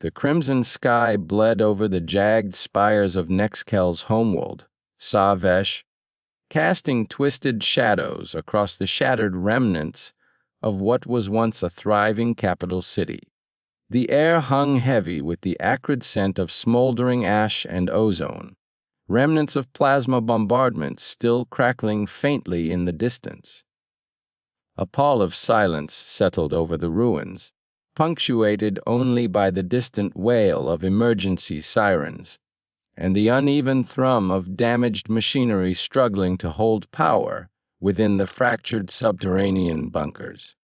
The crimson sky bled over the jagged spires of Nex'Kel's homeworld, Xar'Vesh, casting twisted shadows across the shattered remnants of what was once a thriving capital city. The air hung heavy with the acrid scent of smoldering ash and ozone, remnants of plasma bombardments still crackling faintly in the distance. A pall of silence settled over the ruins, punctuated only by the distant wail of emergency sirens and the uneven thrum of damaged machinery struggling to hold power within the fractured subterranean bunkers.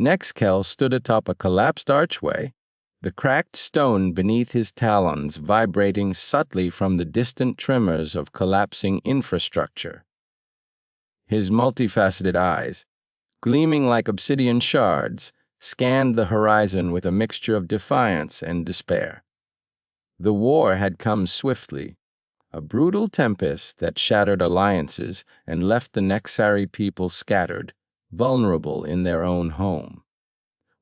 Nex'Kel stood atop a collapsed archway, the cracked stone beneath his talons vibrating subtly from the distant tremors of collapsing infrastructure. His multifaceted eyes, gleaming like obsidian shards, scanned the horizon with a mixture of defiance and despair. The war had come swiftly, a brutal tempest that shattered alliances and left the Nexari people scattered, vulnerable in their own home.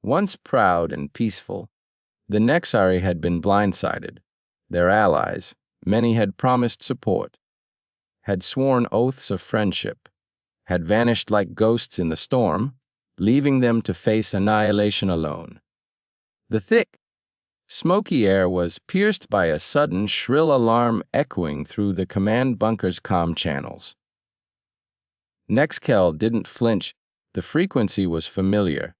Once proud and peaceful, the Nexari had been blindsided. Their allies, many had promised support, had sworn oaths of friendship, had vanished like ghosts in the storm, leaving them to face annihilation alone. The thick, smoky air was pierced by a sudden shrill alarm echoing through the command bunker's comm channels. Nex'Kel didn't flinch. The frequency was familiar.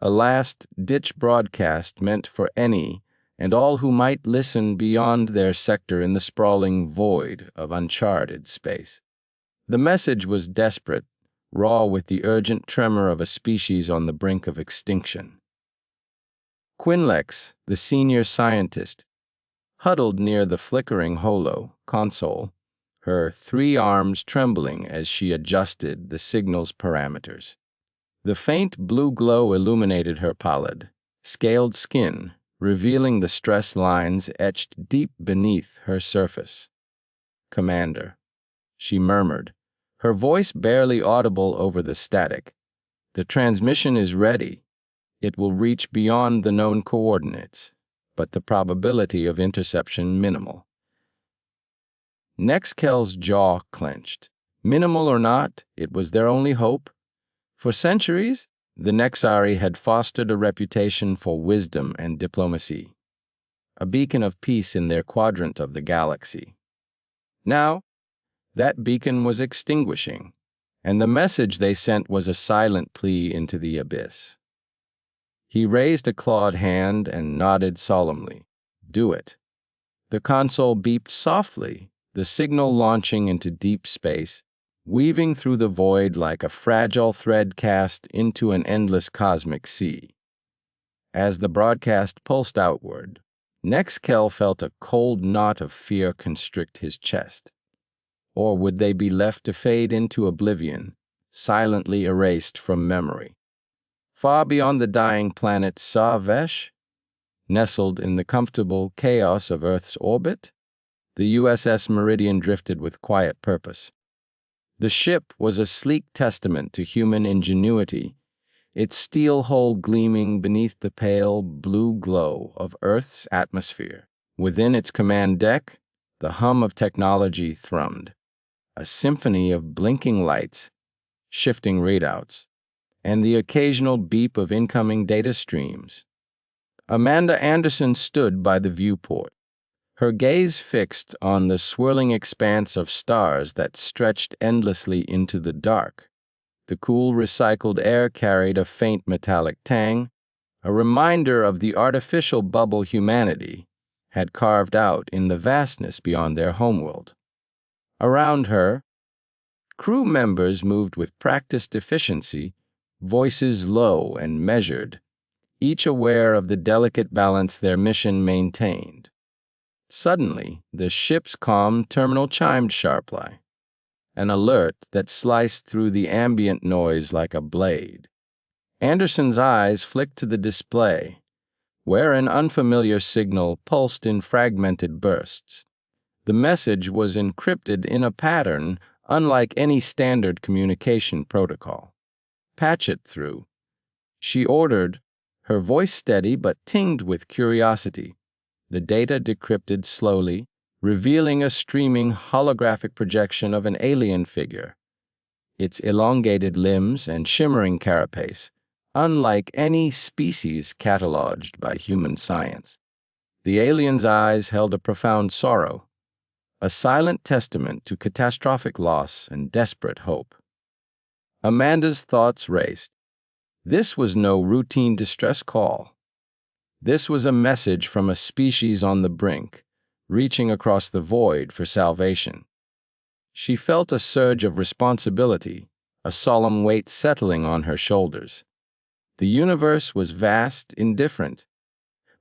A last-ditch broadcast meant for any and all who might listen beyond their sector in the sprawling void of uncharted space. The message was desperate, raw with the urgent tremor of a species on the brink of extinction. Quinlex, the senior scientist, huddled near the flickering holo console, her 3 arms trembling as she adjusted the signal's parameters. The faint blue glow illuminated her pallid, scaled skin, revealing the stress lines etched deep beneath her surface. "Commander," she murmured, her voice barely audible over the static. "The transmission is ready. It will reach beyond the known coordinates, but the probability of interception minimal." Nex'Kel's jaw clenched. Minimal or not, it was their only hope. For centuries, the Nexari had fostered a reputation for wisdom and diplomacy, a beacon of peace in their quadrant of the galaxy. Now, that beacon was extinguishing, and the message they sent was a silent plea into the abyss. He raised a clawed hand and nodded solemnly. "Do it." The console beeped softly, the signal launching into deep space, weaving through the void like a fragile thread cast into an endless cosmic sea. As the broadcast pulsed outward, Nex'Kel felt a cold knot of fear constrict his chest. Or would they be left to fade into oblivion, silently erased from memory? Far beyond the dying planet Xar'Vesh, nestled in the comfortable chaos of Earth's orbit, the USS Meridian drifted with quiet purpose. The ship was a sleek testament to human ingenuity, its steel hull gleaming beneath the pale blue glow of Earth's atmosphere. Within its command deck, the hum of technology thrummed, a symphony of blinking lights, shifting readouts, and the occasional beep of incoming data streams. Amanda Anderson stood by the viewport, her gaze fixed on the swirling expanse of stars that stretched endlessly into the dark. The cool, recycled air carried a faint metallic tang, a reminder of the artificial bubble humanity had carved out in the vastness beyond their homeworld. Around her, crew members moved with practiced efficiency, voices low and measured, each aware of the delicate balance their mission maintained. Suddenly, the ship's comm terminal chimed sharply, an alert that sliced through the ambient noise like a blade. Anderson's eyes flicked to the display, where an unfamiliar signal pulsed in fragmented bursts. The message was encrypted in a pattern unlike any standard communication protocol. "Patch it through," she ordered, her voice steady but tinged with curiosity. the data decrypted slowly, revealing a streaming holographic projection of an alien figure, its elongated limbs and shimmering carapace, unlike any species cataloged by human science. The alien's eyes held a profound sorrow, a silent testament to catastrophic loss and desperate hope. Amanda's thoughts raced. This was no routine distress call. This was a message from a species on the brink, reaching across the void for salvation. She felt a surge of responsibility, a solemn weight settling on her shoulders. The universe was vast, indifferent,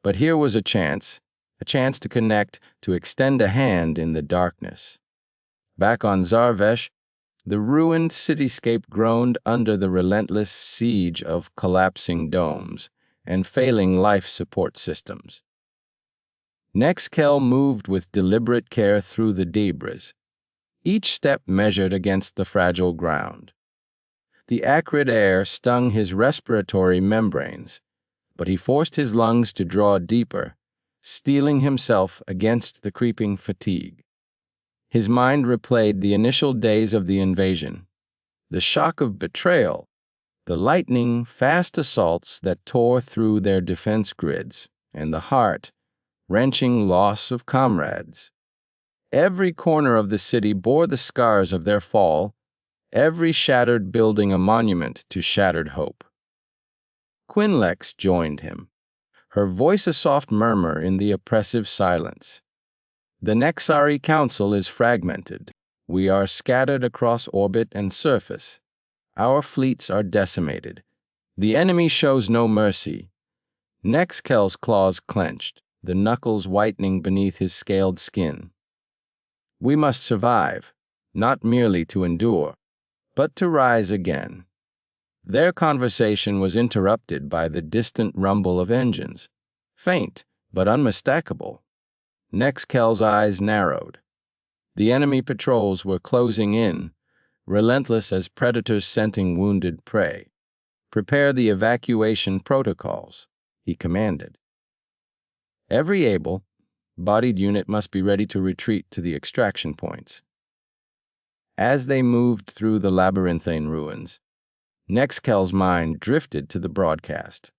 but here was a chance to connect, to extend a hand in the darkness. Back on Xar'Vesh, the ruined cityscape groaned under the relentless siege of collapsing domes and failing life support systems. Nex'Kel moved with deliberate care through the debris, each step measured against the fragile ground. The acrid air stung his respiratory membranes, but he forced his lungs to draw deeper, steeling himself against the creeping fatigue. His mind replayed the initial days of the invasion, the shock of betrayal, the lightning, fast assaults that tore through their defense grids, and the heart-wrenching loss of comrades. Every corner of the city bore the scars of their fall, every shattered building a monument to shattered hope. Quinlex joined him, her voice a soft murmur in the oppressive silence. The Nexari Council is fragmented. We are scattered across orbit and surface. Our fleets are decimated. The enemy shows no mercy. Nex'Kel's claws clenched, the knuckles whitening beneath his scaled skin. We must survive, not merely to endure, but to rise again. Their conversation was interrupted by the distant rumble of engines, faint but unmistakable. Nex'Kel's eyes narrowed. The enemy patrols were closing in, relentless as predators scenting wounded prey. Prepare the evacuation protocols, he commanded. Every able-bodied unit must be ready to retreat to the extraction points. As they moved through the labyrinthine ruins, Nex'Kel's mind drifted to the broadcast,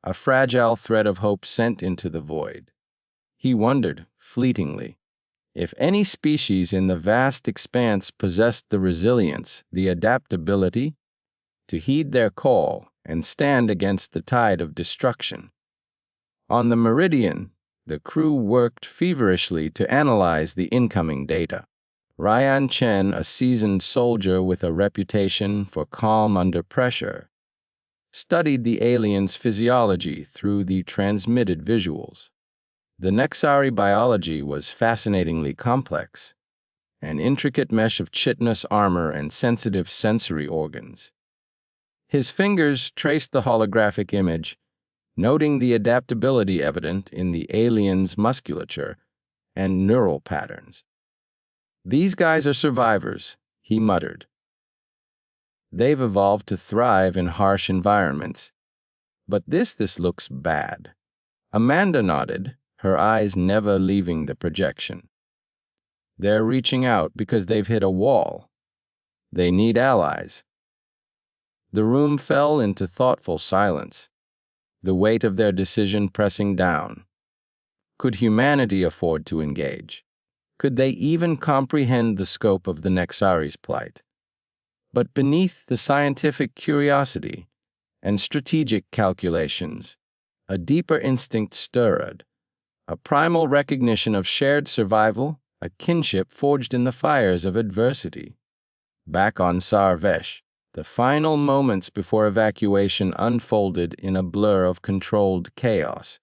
a fragile thread of hope sent into the void. He wondered, fleetingly, if any species in the vast expanse possessed the resilience, the adaptability, to heed their call and stand against the tide of destruction. On the Meridian, the crew worked feverishly to analyze the incoming data. Ryan Chen, a seasoned soldier with a reputation for calm under pressure, studied the aliens' physiology through the transmitted visuals. The Nexari biology was fascinatingly complex, an intricate mesh of chitinous armor and sensitive sensory organs. His fingers traced the holographic image, noting the adaptability evident in the alien's musculature and neural patterns. These guys are survivors, he muttered. They've evolved to thrive in harsh environments. But this looks bad. Amanda nodded, her eyes never leaving the projection. They're reaching out because they've hit a wall. They need allies. The room fell into thoughtful silence, the weight of their decision pressing down. Could humanity afford to engage? Could they even comprehend the scope of the Nexari's plight? But beneath the scientific curiosity and strategic calculations, a deeper instinct stirred, a primal recognition of shared survival, a kinship forged in the fires of adversity. Back on Xar'Vesh, the final moments before evacuation unfolded in a blur of controlled chaos.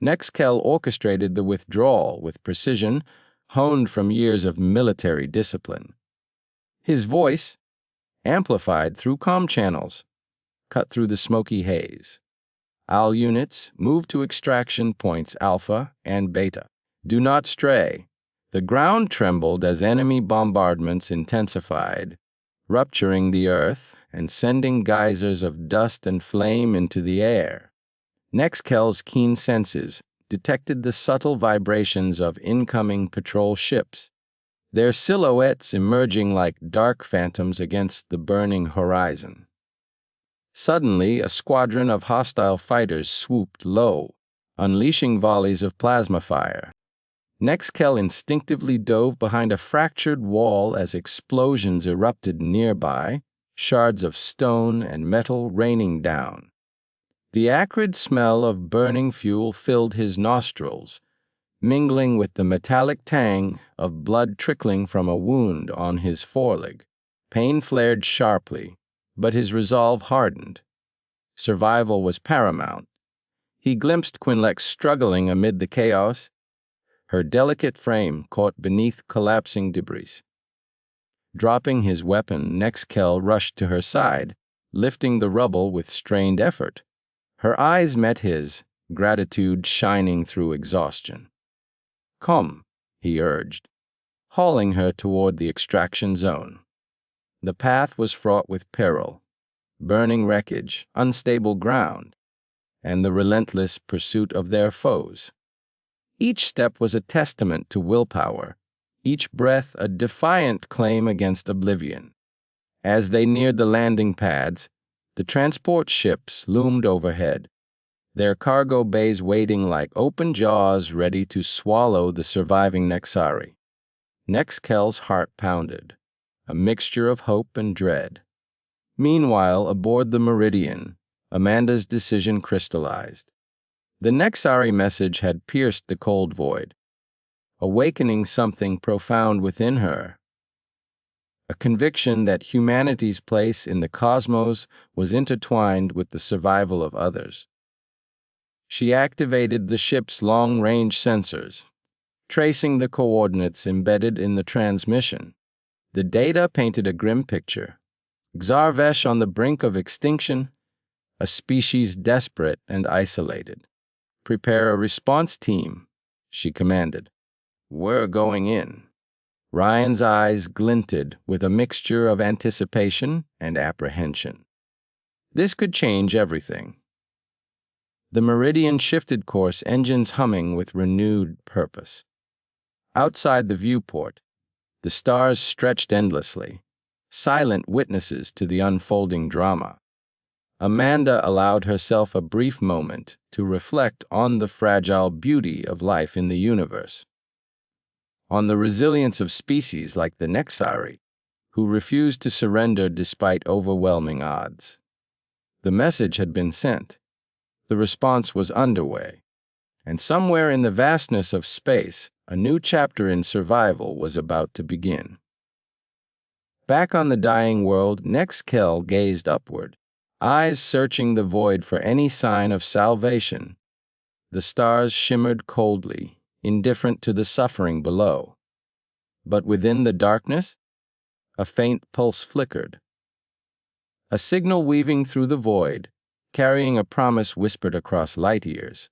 Nex'Kel orchestrated the withdrawal with precision honed from years of military discipline. His voice, amplified through comm channels, cut through the smoky haze. All units move to extraction points Alpha and Beta. Do not stray. The ground trembled as enemy bombardments intensified, rupturing the earth and sending geysers of dust and flame into the air. Nex'Kel's keen senses, detected the subtle vibrations of incoming patrol ships, their silhouettes emerging like dark phantoms against the burning horizon. Suddenly, a squadron of hostile fighters swooped low, unleashing volleys of plasma fire. Nex'Kel instinctively dove behind a fractured wall as explosions erupted nearby, shards of stone and metal raining down. The acrid smell of burning fuel filled his nostrils, mingling with the metallic tang of blood trickling from a wound on his foreleg. Pain flared sharply, but his resolve hardened. Survival was paramount. He glimpsed Quinlex struggling amid the chaos, her delicate frame caught beneath collapsing debris. Dropping his weapon, Nex'Kel rushed to her side, lifting the rubble with strained effort. Her eyes met his, gratitude shining through exhaustion. "Come," he urged, hauling her toward the extraction zone. The path was fraught with peril, burning wreckage, unstable ground, and the relentless pursuit of their foes. Each step was a testament to willpower, each breath a defiant claim against oblivion. As they neared the landing pads, the transport ships loomed overhead, their cargo bays waiting like open jaws ready to swallow the surviving Nexari. Nex'Kel's heart pounded, a mixture of hope and dread. Meanwhile, aboard the Meridian, Amanda's decision crystallized. The Nexari message had pierced the cold void, awakening something profound within her. A conviction that humanity's place in the cosmos was intertwined with the survival of others. She activated the ship's long-range sensors, tracing the coordinates embedded in the transmission. The data painted a grim picture. Xar'Vesh on the brink of extinction, a species desperate and isolated. "Prepare a response team," she commanded. "We're going in." Ryan's eyes glinted with a mixture of anticipation and apprehension. This could change everything. The Meridian shifted course, engines humming with renewed purpose. Outside the viewport, the stars stretched endlessly, silent witnesses to the unfolding drama. Amanda allowed herself a brief moment to reflect on the fragile beauty of life in the universe, on the resilience of species like the Nexari, who refused to surrender despite overwhelming odds. The message had been sent. The response was underway, and somewhere in the vastness of space, a new chapter in survival was about to begin. Back on the dying world, Nex'Kel gazed upward, eyes searching the void for any sign of salvation. The stars shimmered coldly, indifferent to the suffering below. But within the darkness, a faint pulse flickered. A signal weaving through the void, carrying a promise whispered across light years.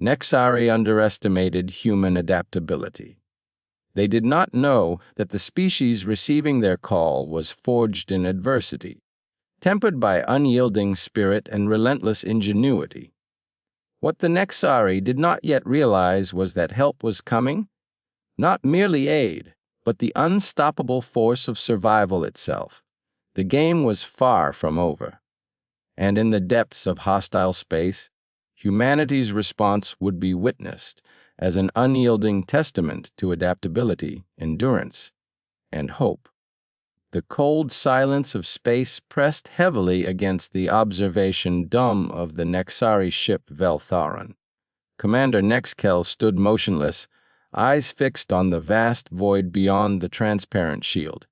Nexari underestimated human adaptability. They did not know that the species receiving their call was forged in adversity, tempered by unyielding spirit and relentless ingenuity. What the Nexari did not yet realize was that help was coming, not merely aid, but the unstoppable force of survival itself. The game was far from over, and in the depths of hostile space, humanity's response would be witnessed as an unyielding testament to adaptability, endurance, and hope. The cold silence of space pressed heavily against the observation dome of the Nexari ship Veltharan. Commander Nex'Kel stood motionless, eyes fixed on the vast void beyond the transparent shield.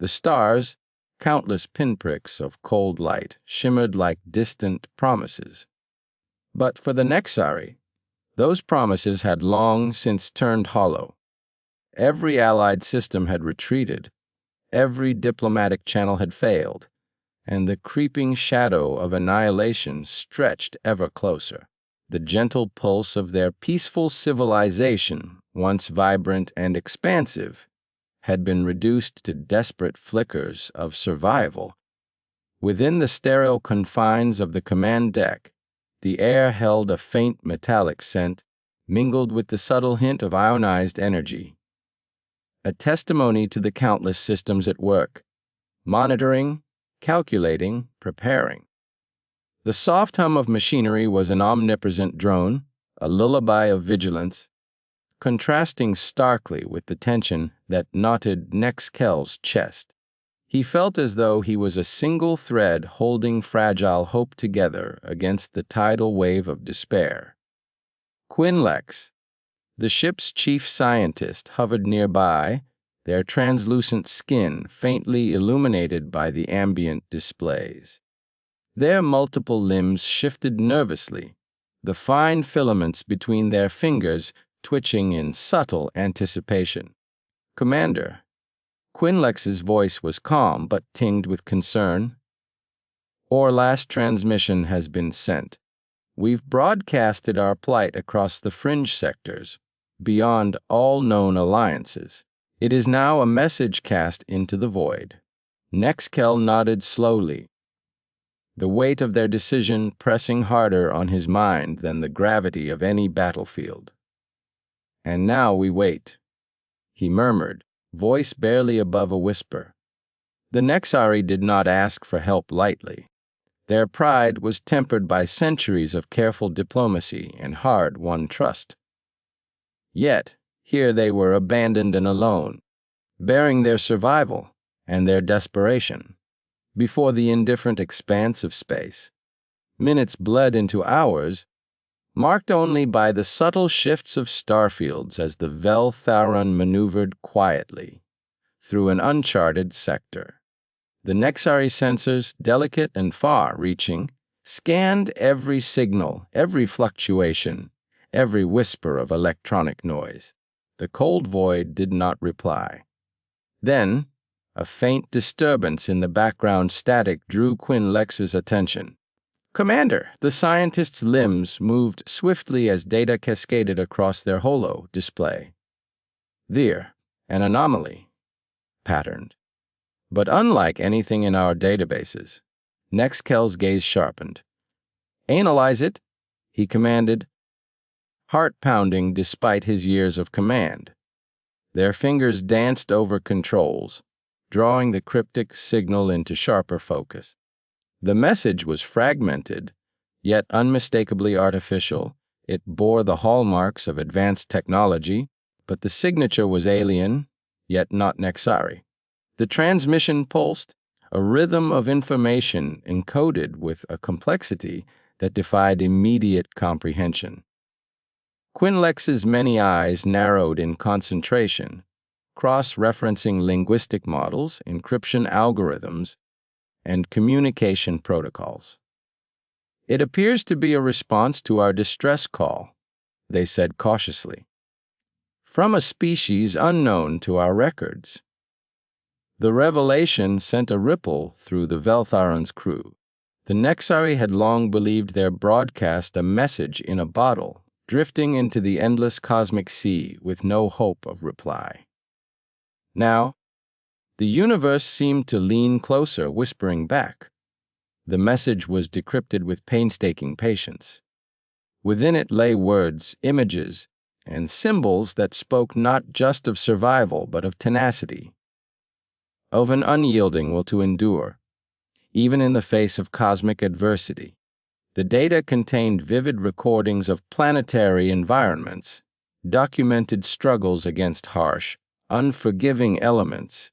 The stars, countless pinpricks of cold light, shimmered like distant promises. But for the Nexari, those promises had long since turned hollow. Every allied system had retreated, every diplomatic channel had failed, and the creeping shadow of annihilation stretched ever closer. The gentle pulse of their peaceful civilization, once vibrant and expansive, had been reduced to desperate flickers of survival. Within the sterile confines of the command deck, the air held a faint metallic scent, mingled with the subtle hint of ionized energy. A testimony to the countless systems at work, monitoring, calculating, preparing. The soft hum of machinery was an omnipresent drone, a lullaby of vigilance, contrasting starkly with the tension that knotted Nex'Kel's chest. He felt as though he was a single thread holding fragile hope together against the tidal wave of despair. Quinlex, the ship's chief scientist, hovered nearby, their translucent skin faintly illuminated by the ambient displays. Their multiple limbs shifted nervously, the fine filaments between their fingers twitching in subtle anticipation. "Commander," Quinlex's voice was calm but tinged with concern. "Our last transmission has been sent. We've broadcasted our plight across the fringe sectors, beyond all known alliances. It is now a message cast into the void." Nex'Kel nodded slowly, the weight of their decision pressing harder on his mind than the gravity of any battlefield. "And now we wait," he murmured, voice barely above a whisper. The Nexari did not ask for help lightly. Their pride was tempered by centuries of careful diplomacy and hard-won trust. Yet, here they were abandoned and alone, bearing their survival and their desperation before the indifferent expanse of space. Minutes bled into hours, marked only by the subtle shifts of starfields as the Vel'Tharan maneuvered quietly through an uncharted sector. The Nexari sensors, delicate and far-reaching, scanned every signal, every fluctuation, every whisper of electronic noise. The cold void did not reply. Then, a faint disturbance in the background static drew Quinlex's attention. "Commander," the scientist's limbs moved swiftly as data cascaded across their holo display. "There, an anomaly. Patterned. But unlike anything in our databases." Nex'Kel's gaze sharpened. "Analyze it," he commanded, heart pounding despite his years of command. Their fingers danced over controls, drawing the cryptic signal into sharper focus. The message was fragmented, yet unmistakably artificial. It bore the hallmarks of advanced technology, but the signature was alien, yet not Nexari. The transmission pulsed, a rhythm of information encoded with a complexity that defied immediate comprehension. Quinlex's many eyes narrowed in concentration, cross-referencing linguistic models, encryption algorithms, and communication protocols. "It appears to be a response to our distress call," they said cautiously, "from a species unknown to our records." The revelation sent a ripple through the Vel'Tharan's crew. The Nexari had long believed their broadcast a message in a bottle, drifting into the endless cosmic sea with no hope of reply. Now, the universe seemed to lean closer, whispering back. The message was decrypted with painstaking patience. Within it lay words, images, and symbols that spoke not just of survival but of tenacity, of an unyielding will to endure, even in the face of cosmic adversity. The data contained vivid recordings of planetary environments, documented struggles against harsh, unforgiving elements,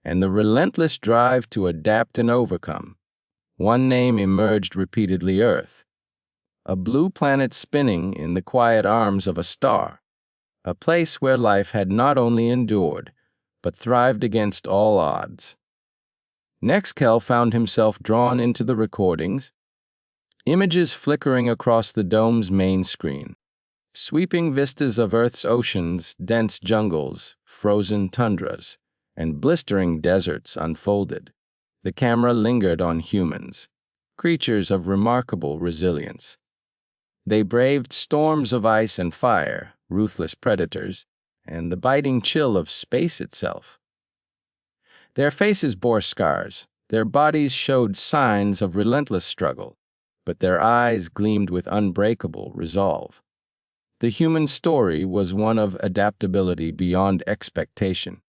and the relentless drive to adapt and overcome. One name emerged repeatedly: Earth, a blue planet spinning in the quiet arms of a star, a place where life had not only endured, but thrived against all odds. Nex'Kel found himself drawn into the recordings, images flickering across the dome's main screen. Sweeping vistas of Earth's oceans, dense jungles, frozen tundras, and blistering deserts unfolded. The camera lingered on humans, creatures of remarkable resilience. They braved storms of ice and fire, ruthless predators, and the biting chill of space itself. Their faces bore scars, their bodies showed signs of relentless struggle, but their eyes gleamed with unbreakable resolve. The human story was one of adaptability beyond expectation.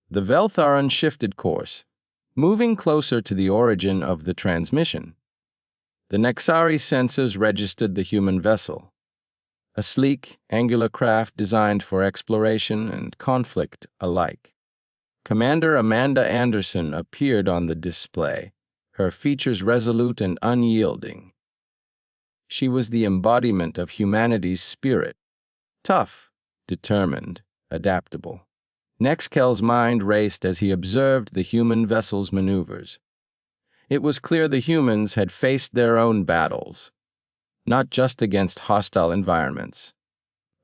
The Veltharan shifted course, moving closer to the origin of the transmission. The Nexari sensors registered the human vessel, a sleek, angular craft designed for exploration and conflict alike. Commander Amanda Anderson appeared on the display, her features resolute and unyielding. She was the embodiment of humanity's spirit, tough, determined, adaptable. Nex'Kel's mind raced as he observed the human vessel's maneuvers. It was clear the humans had faced their own battles, not just against hostile environments,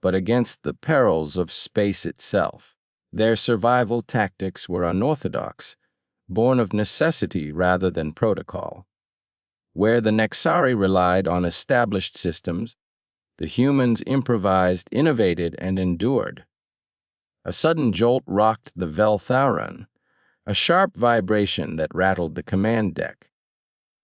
but against the perils of space itself. Their survival tactics were unorthodox, born of necessity rather than protocol. Where the Nexari relied on established systems, the humans improvised, innovated, and endured. A sudden jolt rocked the Veltharan, a sharp vibration that rattled the command deck.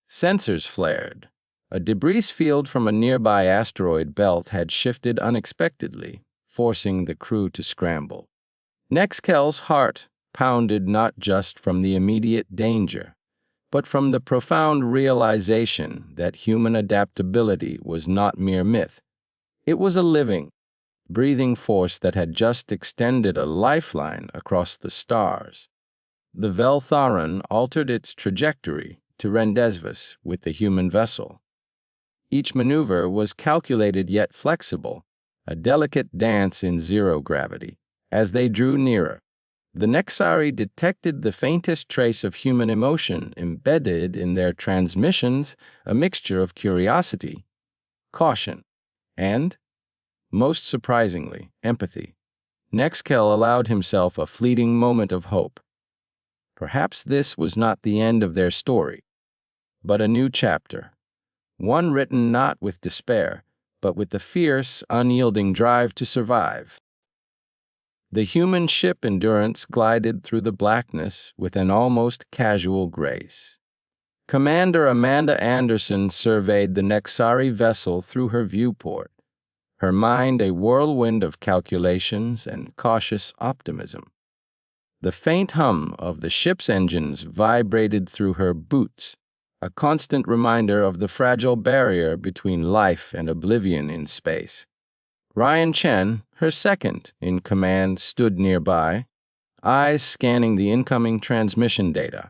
Sensors flared. A debris field from a nearby asteroid belt had shifted unexpectedly, forcing the crew to scramble. Nex'Kel's heart pounded not just from the immediate danger, but from the profound realization that human adaptability was not mere myth. It was a living, breathing force that had just extended a lifeline across the stars. The Veltharan altered its trajectory to rendezvous with the human vessel. Each maneuver was calculated yet flexible, a delicate dance in zero gravity. As they drew nearer, the Nexari detected the faintest trace of human emotion embedded in their transmissions, a mixture of curiosity, caution, and, most surprisingly, empathy. Nex'Kel allowed himself a fleeting moment of hope. Perhaps this was not the end of their story, but a new chapter, one written not with despair, but with the fierce, unyielding drive to survive. The human ship Endurance glided through the blackness with an almost casual grace. Commander Amanda Anderson surveyed the Nexari vessel through her viewport, her mind a whirlwind of calculations and cautious optimism. The faint hum of the ship's engines vibrated through her boots, a constant reminder of the fragile barrier between life and oblivion in space. Ryan Chen, her second in command, stood nearby, eyes scanning the incoming transmission data.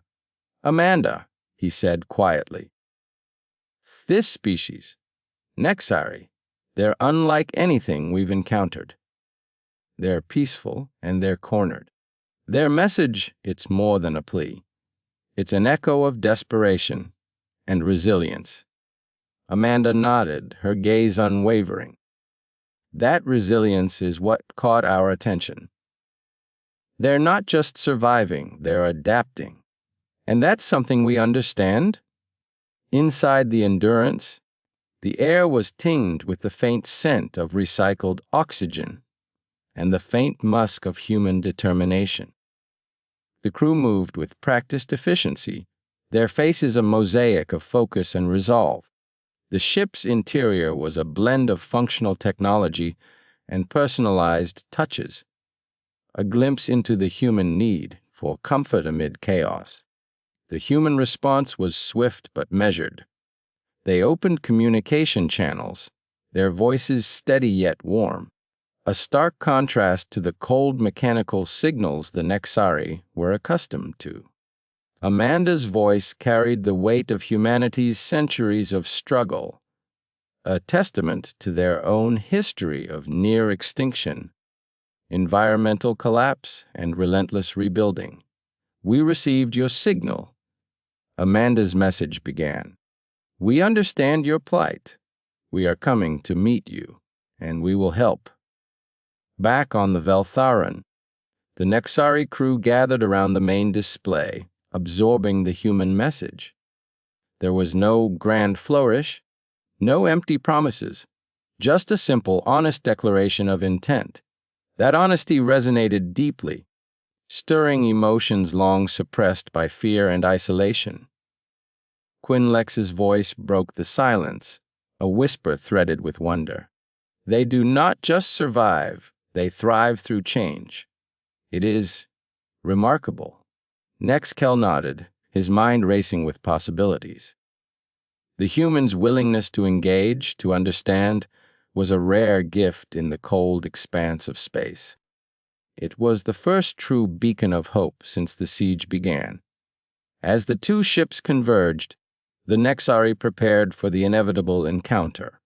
"Amanda," he said quietly. "This species, Nexari, they're unlike anything we've encountered. They're peaceful and they're cornered. Their message, it's more than a plea. It's an echo of desperation and resilience." Amanda nodded, her gaze unwavering. "That resilience is what caught our attention. They're not just surviving, they're adapting. And that's something we understand." Inside the Endurance, the air was tinged with the faint scent of recycled oxygen and the faint musk of human determination. The crew moved with practiced efficiency, their faces a mosaic of focus and resolve. The ship's interior was a blend of functional technology and personalized touches, a glimpse into the human need for comfort amid chaos. The human response was swift but measured. They opened communication channels, their voices steady yet warm, a stark contrast to the cold mechanical signals the Nexari were accustomed to. Amanda's voice carried the weight of humanity's centuries of struggle, a testament to their own history of near extinction, environmental collapse, and relentless rebuilding. "We received your signal," Amanda's message began. "We understand your plight. We are coming to meet you, and we will help." Back on the Veltharan, the Nexari crew gathered around the main display, absorbing the human message. There was no grand flourish, no empty promises, just a simple, honest declaration of intent. That honesty resonated deeply, stirring emotions long suppressed by fear and isolation. Quinlex's voice broke the silence, a whisper threaded with wonder. They do not just survive, they thrive through change. It is remarkable. Nex'Kel nodded, his mind racing with possibilities. The human's willingness to engage, to understand, was a rare gift in the cold expanse of space. It was the first true beacon of hope since the siege began. As the two ships converged, the Nexari prepared for the inevitable encounter.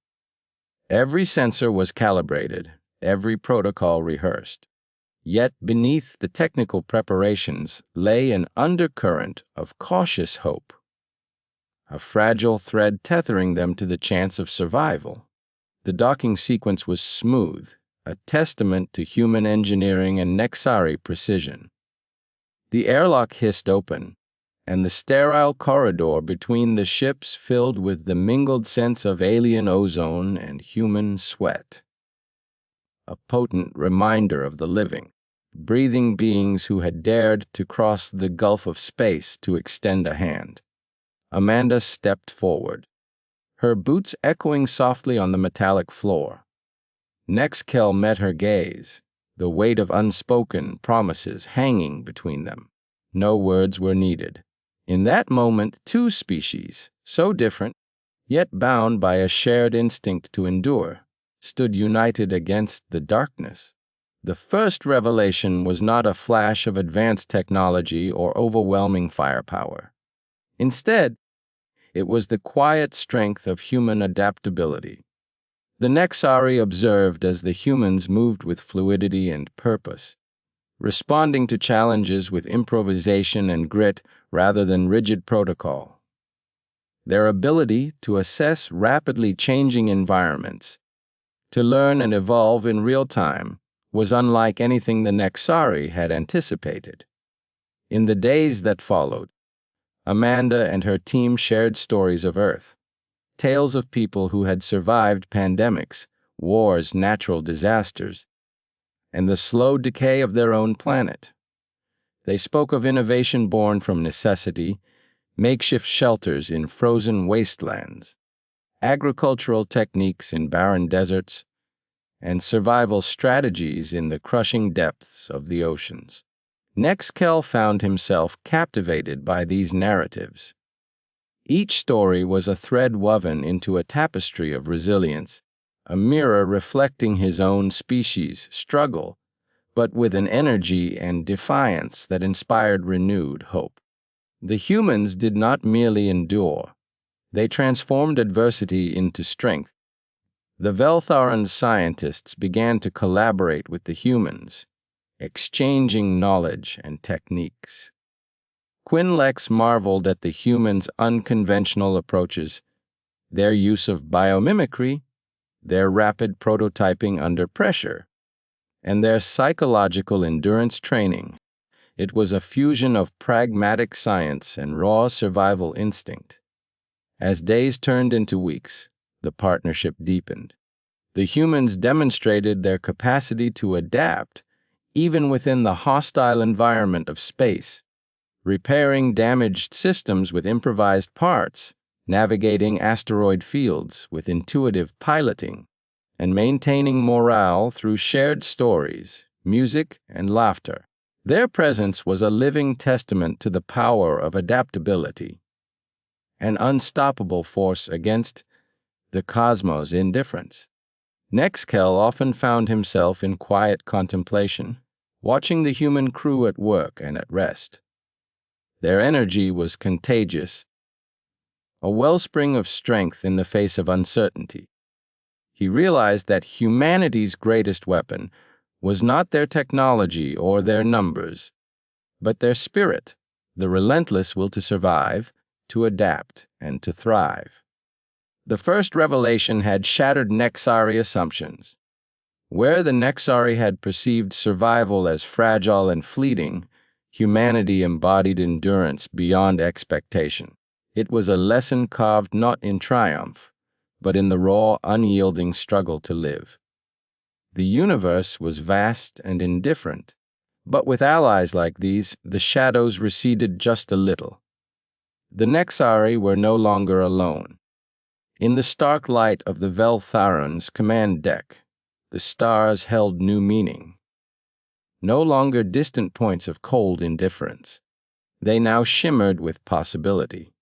Every sensor was calibrated, every protocol rehearsed. Yet beneath the technical preparations lay an undercurrent of cautious hope, a fragile thread tethering them to the chance of survival. The docking sequence was smooth, a testament to human engineering and Nexari precision. The airlock hissed open, and the sterile corridor between the ships filled with the mingled scents of alien ozone and human sweat. A potent reminder of the living, breathing beings who had dared to cross the gulf of space to extend a hand. Amanda stepped forward, her boots echoing softly on the metallic floor. Nex'Kel met her gaze, the weight of unspoken promises hanging between them. No words were needed. In that moment, two species, so different, yet bound by a shared instinct to endure, stood united against the darkness. The first revelation was not a flash of advanced technology or overwhelming firepower. Instead, it was the quiet strength of human adaptability. The Nexari observed as the humans moved with fluidity and purpose, responding to challenges with improvisation and grit rather than rigid protocol. Their ability to assess rapidly changing environments, to learn and evolve in real time, was unlike anything the Nexari had anticipated. In the days that followed, Amanda and her team shared stories of Earth, tales of people who had survived pandemics, wars, natural disasters, and the slow decay of their own planet. They spoke of innovation born from necessity, makeshift shelters in frozen wastelands, agricultural techniques in barren deserts, and survival strategies in the crushing depths of the oceans. Nex'Kel found himself captivated by these narratives. Each story was a thread woven into a tapestry of resilience, a mirror reflecting his own species' struggle, but with an energy and defiance that inspired renewed hope. The humans did not merely endure. They transformed adversity into strength. The Veltharan scientists began to collaborate with the humans, exchanging knowledge and techniques. Quinlex marveled at the humans' unconventional approaches, their use of biomimicry, their rapid prototyping under pressure, and their psychological endurance training. It was a fusion of pragmatic science and raw survival instinct. As days turned into weeks, the partnership deepened. The humans demonstrated their capacity to adapt, even within the hostile environment of space, repairing damaged systems with improvised parts, navigating asteroid fields with intuitive piloting, and maintaining morale through shared stories, music, and laughter. Their presence was a living testament to the power of adaptability, an unstoppable force against the cosmos' indifference. Nex'Kel often found himself in quiet contemplation, watching the human crew at work and at rest. Their energy was contagious, a wellspring of strength in the face of uncertainty. He realized that humanity's greatest weapon was not their technology or their numbers, but their spirit, the relentless will to survive, to adapt, and to thrive. The first revelation had shattered Nexari assumptions. Where the Nexari had perceived survival as fragile and fleeting, humanity embodied endurance beyond expectation. It was a lesson carved not in triumph, but in the raw, unyielding struggle to live. The universe was vast and indifferent, but with allies like these, the shadows receded just a little. The Nexari were no longer alone. In the stark light of the Veltharan's command deck, The stars held new meaning. No longer distant points of cold indifference. They now shimmered with possibility.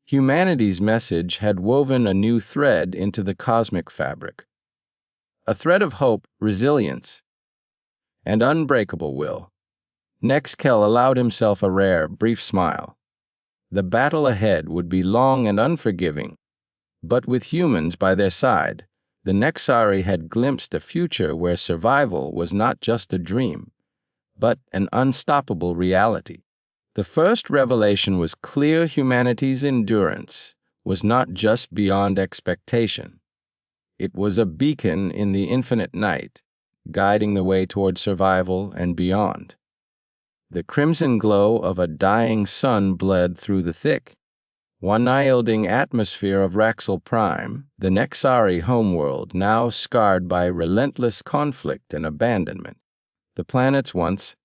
Humanity's message had woven a new thread into the cosmic fabric. A thread of hope, resilience, and unbreakable will. Nex'Kel allowed himself a rare, brief smile. The battle ahead would be long and unforgiving, but with humans by their side, the Nexari had glimpsed a future where survival was not just a dream, but an unstoppable reality. The first revelation was clear: humanity's endurance was not just beyond expectation. It was a beacon in the infinite night, guiding the way toward survival and beyond. The crimson glow of a dying sun bled through the thick, one-yielding atmosphere of Raxel Prime, the Nexari homeworld now scarred by relentless conflict and abandonment. The planet's once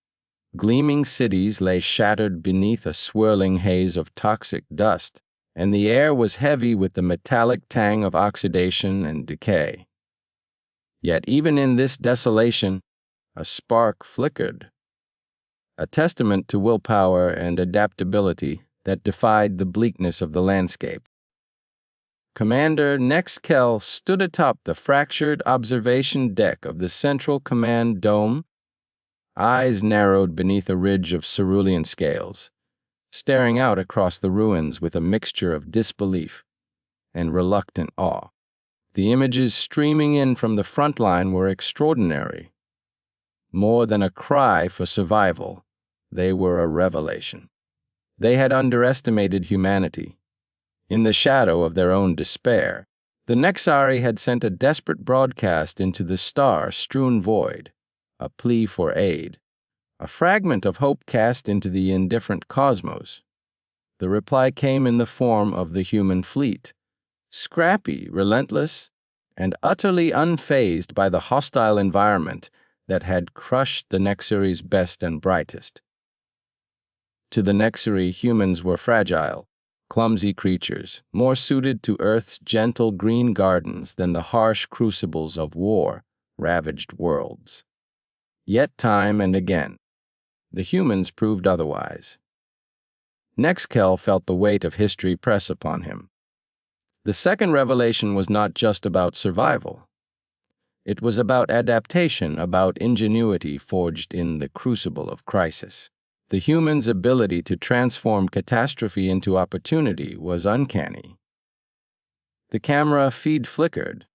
gleaming cities lay shattered beneath a swirling haze of toxic dust, and the air was heavy with the metallic tang of oxidation and decay. Yet even in this desolation, a spark flickered, a testament to willpower and adaptability that defied the bleakness of the landscape. Commander Nex'Kel stood atop the fractured observation deck of the Central Command Dome, eyes narrowed beneath a ridge of cerulean scales, staring out across the ruins with a mixture of disbelief and reluctant awe. The images streaming in from the front line were extraordinary. More than a cry for survival, they were a revelation. They had underestimated humanity. In the shadow of their own despair, the Nexari had sent a desperate broadcast into the star-strewn void, a plea for aid, a fragment of hope cast into the indifferent cosmos. The reply came in the form of the human fleet, scrappy, relentless, and utterly unfazed by the hostile environment that had crushed the Nexari's best and brightest. To the Nexari, humans were fragile, clumsy creatures, more suited to Earth's gentle green gardens than the harsh crucibles of war-ravaged worlds. Yet time and again, the humans proved otherwise. Nex'Kel felt the weight of history press upon him. The second revelation was not just about survival. It was about adaptation, about ingenuity forged in the crucible of crisis. The human's ability to transform catastrophe into opportunity was uncanny. The camera feed flickered,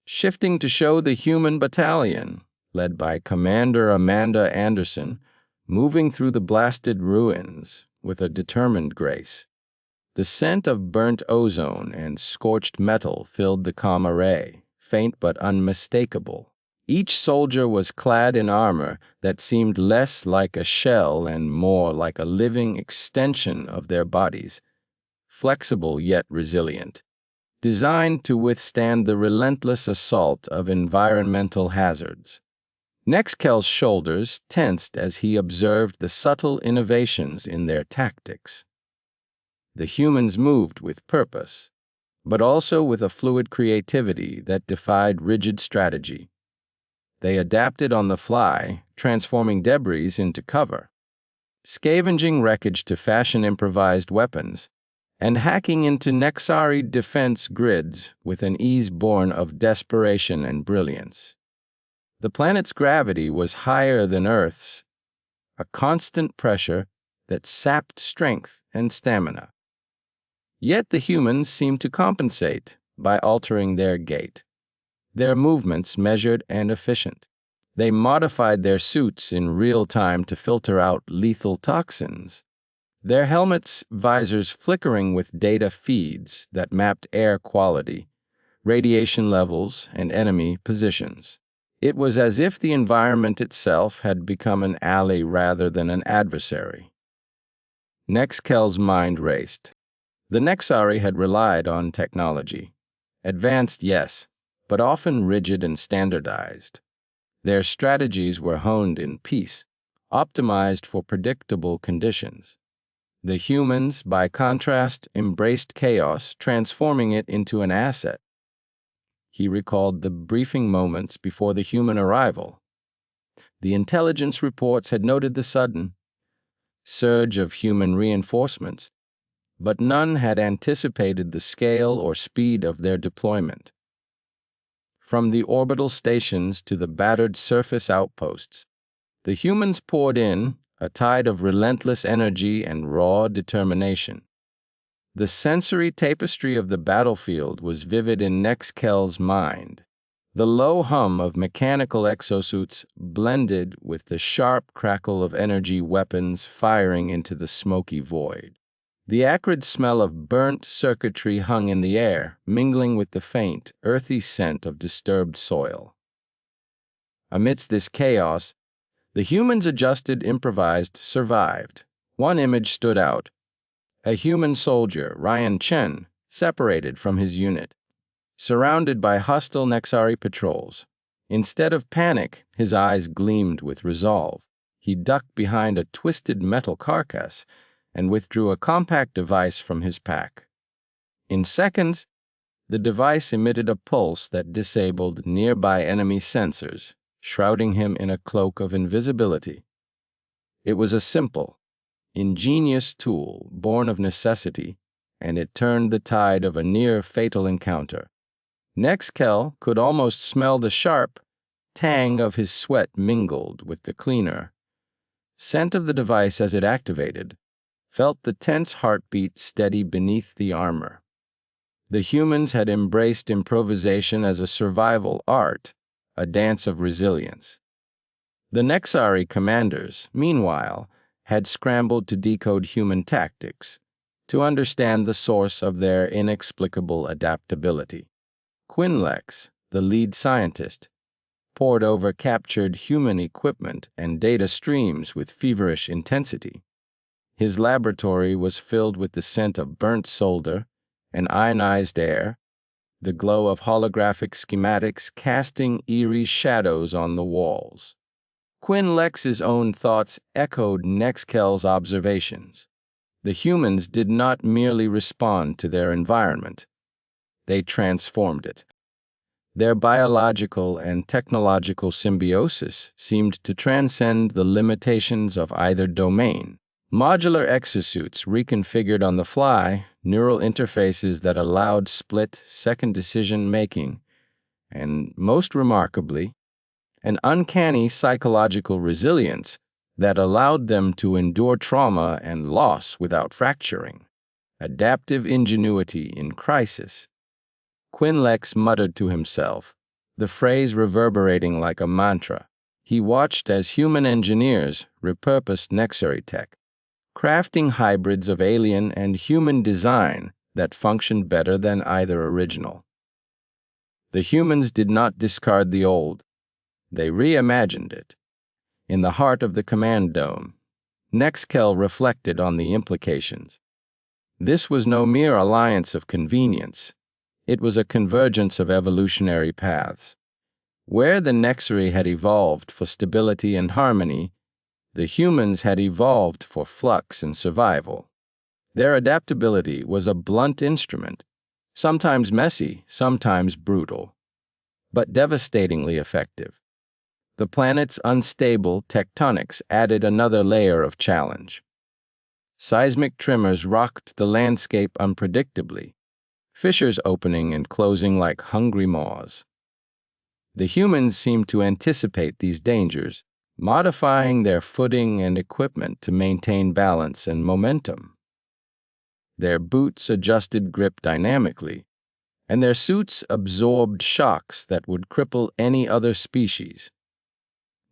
shifting to show the human battalion, led by Commander Amanda Anderson, moving through the blasted ruins with a determined grace. The scent of burnt ozone and scorched metal filled the calm array, faint but unmistakable. Each soldier was clad in armor that seemed less like a shell and more like a living extension of their bodies, flexible yet resilient, designed to withstand the relentless assault of environmental hazards. Nex'Kel's shoulders tensed as he observed the subtle innovations in their tactics. The humans moved with purpose, but also with a fluid creativity that defied rigid strategy. They adapted on the fly, transforming debris into cover, scavenging wreckage to fashion improvised weapons, and hacking into Nexari defense grids with an ease born of desperation and brilliance. The planet's gravity was higher than Earth's, a constant pressure that sapped strength and stamina. Yet the humans seemed to compensate by altering their gait, their movements measured and efficient. They modified their suits in real time to filter out lethal toxins, their helmets' visors flickering with data feeds that mapped air quality, radiation levels, and enemy positions. It was as if the environment itself had become an ally rather than an adversary. Nex'Kel's mind raced. The Nexari had relied on technology. Advanced, yes, but often rigid and standardized. Their strategies were honed in peace, optimized for predictable conditions. The humans, by contrast, embraced chaos, transforming it into an asset. He recalled the briefing moments before the human arrival. The intelligence reports had noted the sudden surge of human reinforcements, but none had anticipated the scale or speed of their deployment. From the orbital stations to the battered surface outposts, the humans poured in, a tide of relentless energy and raw determination. The sensory tapestry of the battlefield was vivid in Nex'Kel's mind. The low hum of mechanical exosuits blended with the sharp crackle of energy weapons firing into the smoky void. The acrid smell of burnt circuitry hung in the air, mingling with the faint, earthy scent of disturbed soil. Amidst this chaos, the humans adjusted, improvised, survived. One image stood out. A human soldier, Ryan Chen, separated from his unit, surrounded by hostile Nexari patrols. Instead of panic, his eyes gleamed with resolve. He ducked behind a twisted metal carcass and withdrew a compact device from his pack. In seconds, the device emitted a pulse that disabled nearby enemy sensors, shrouding him in a cloak of invisibility. It was a simple, ingenious tool born of necessity, and it turned the tide of a near-fatal encounter. Nex'Kel could almost smell the sharp tang of his sweat mingled with the cleaner scent of the device as it activated, felt the tense heartbeat steady beneath the armor. The humans had embraced improvisation as a survival art, a dance of resilience. The Nexari commanders, meanwhile, had scrambled to decode human tactics, to understand the source of their inexplicable adaptability. Quinlex, the lead scientist, pored over captured human equipment and data streams with feverish intensity. His laboratory was filled with the scent of burnt solder and ionized air, the glow of holographic schematics casting eerie shadows on the walls. Quinlex's own thoughts echoed Nex'Kel's observations. The humans did not merely respond to their environment. They transformed it. Their biological and technological symbiosis seemed to transcend the limitations of either domain. Modular exosuits reconfigured on the fly, neural interfaces that allowed split-second decision-making, and, most remarkably, an uncanny psychological resilience that allowed them to endure trauma and loss without fracturing. Adaptive ingenuity in crisis. Quinlex muttered to himself, the phrase reverberating like a mantra. He watched as human engineers repurposed Nexari tech, crafting hybrids of alien and human design that functioned better than either original. The humans did not discard the old. They reimagined it. In the heart of the command dome, Nex'Kel reflected on the implications. This was no mere alliance of convenience. It was a convergence of evolutionary paths. Where the Nexari had evolved for stability and harmony, the humans had evolved for flux and survival. Their adaptability was a blunt instrument, sometimes messy, sometimes brutal, but devastatingly effective. The planet's unstable tectonics added another layer of challenge. Seismic tremors rocked the landscape unpredictably, fissures opening and closing like hungry maws. The humans seemed to anticipate these dangers, modifying their footing and equipment to maintain balance and momentum. Their boots adjusted grip dynamically, and their suits absorbed shocks that would cripple any other species.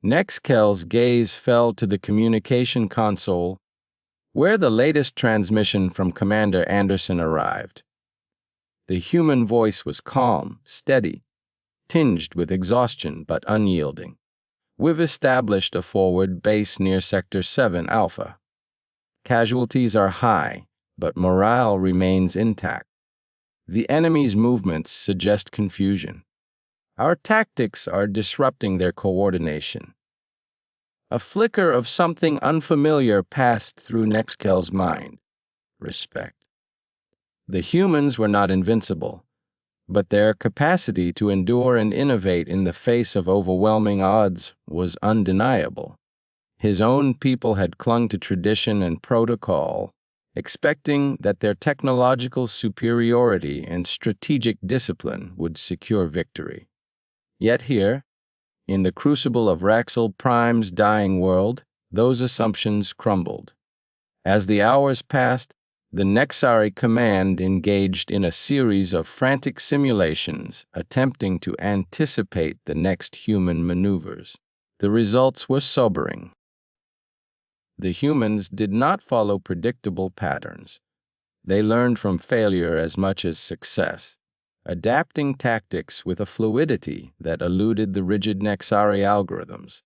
Nex'Kel's gaze fell to the communication console, where the latest transmission from Commander Anderson arrived. The human voice was calm, steady, tinged with exhaustion but unyielding. We've established a forward base near Sector 7 Alpha. Casualties are high, but morale remains intact. The enemy's movements suggest confusion. Our tactics are disrupting their coordination. A flicker of something unfamiliar passed through Nex'Kel's mind. Respect. The humans were not invincible, but their capacity to endure and innovate in the face of overwhelming odds was undeniable. His own people had clung to tradition and protocol, expecting that their technological superiority and strategic discipline would secure victory. Yet here, in the crucible of Raxel Prime's dying world, those assumptions crumbled. As the hours passed, the Nexari command engaged in a series of frantic simulations, attempting to anticipate the next human maneuvers. The results were sobering. The humans did not follow predictable patterns. They learned from failure as much as success, adapting tactics with a fluidity that eluded the rigid Nexari algorithms.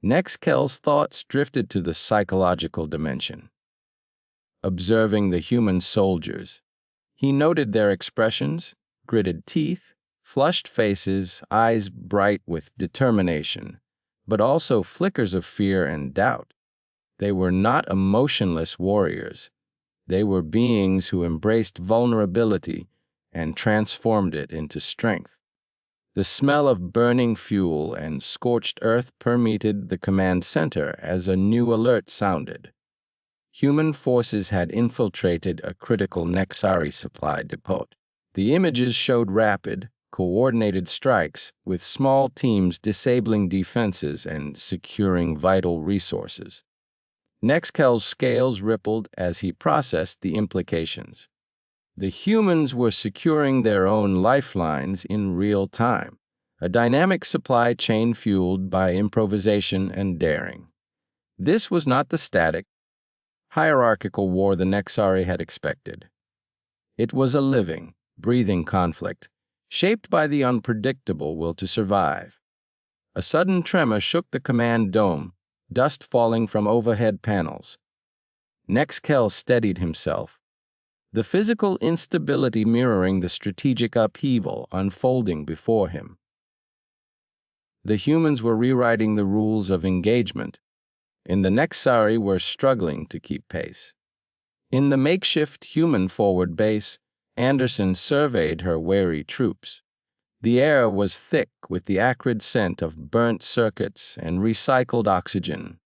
Nex'Kel's thoughts drifted to the psychological dimension. Observing the human soldiers, he noted their expressions, gritted teeth, flushed faces, eyes bright with determination, but also flickers of fear and doubt. They were not emotionless warriors. They were beings who embraced vulnerability and transformed it into strength. The smell of burning fuel and scorched earth permeated the command center as a new alert sounded. Human forces had infiltrated a critical Nexari supply depot. The images showed rapid, coordinated strikes, with small teams disabling defenses and securing vital resources. Nex'Kel's scales rippled as he processed the implications. The humans were securing their own lifelines in real time, a dynamic supply chain fueled by improvisation and daring. This was not the static, hierarchical war the Nexari had expected. It was a living, breathing conflict, shaped by the unpredictable will to survive. A sudden tremor shook the command dome, dust falling from overhead panels. Nex'Kel steadied himself, the physical instability mirroring the strategic upheaval unfolding before him. The humans were rewriting the rules of engagement, and the Nexari were struggling to keep pace. In the makeshift human forward base, Anderson surveyed her wary troops. The air was thick with the acrid scent of burnt circuits and recycled oxygen.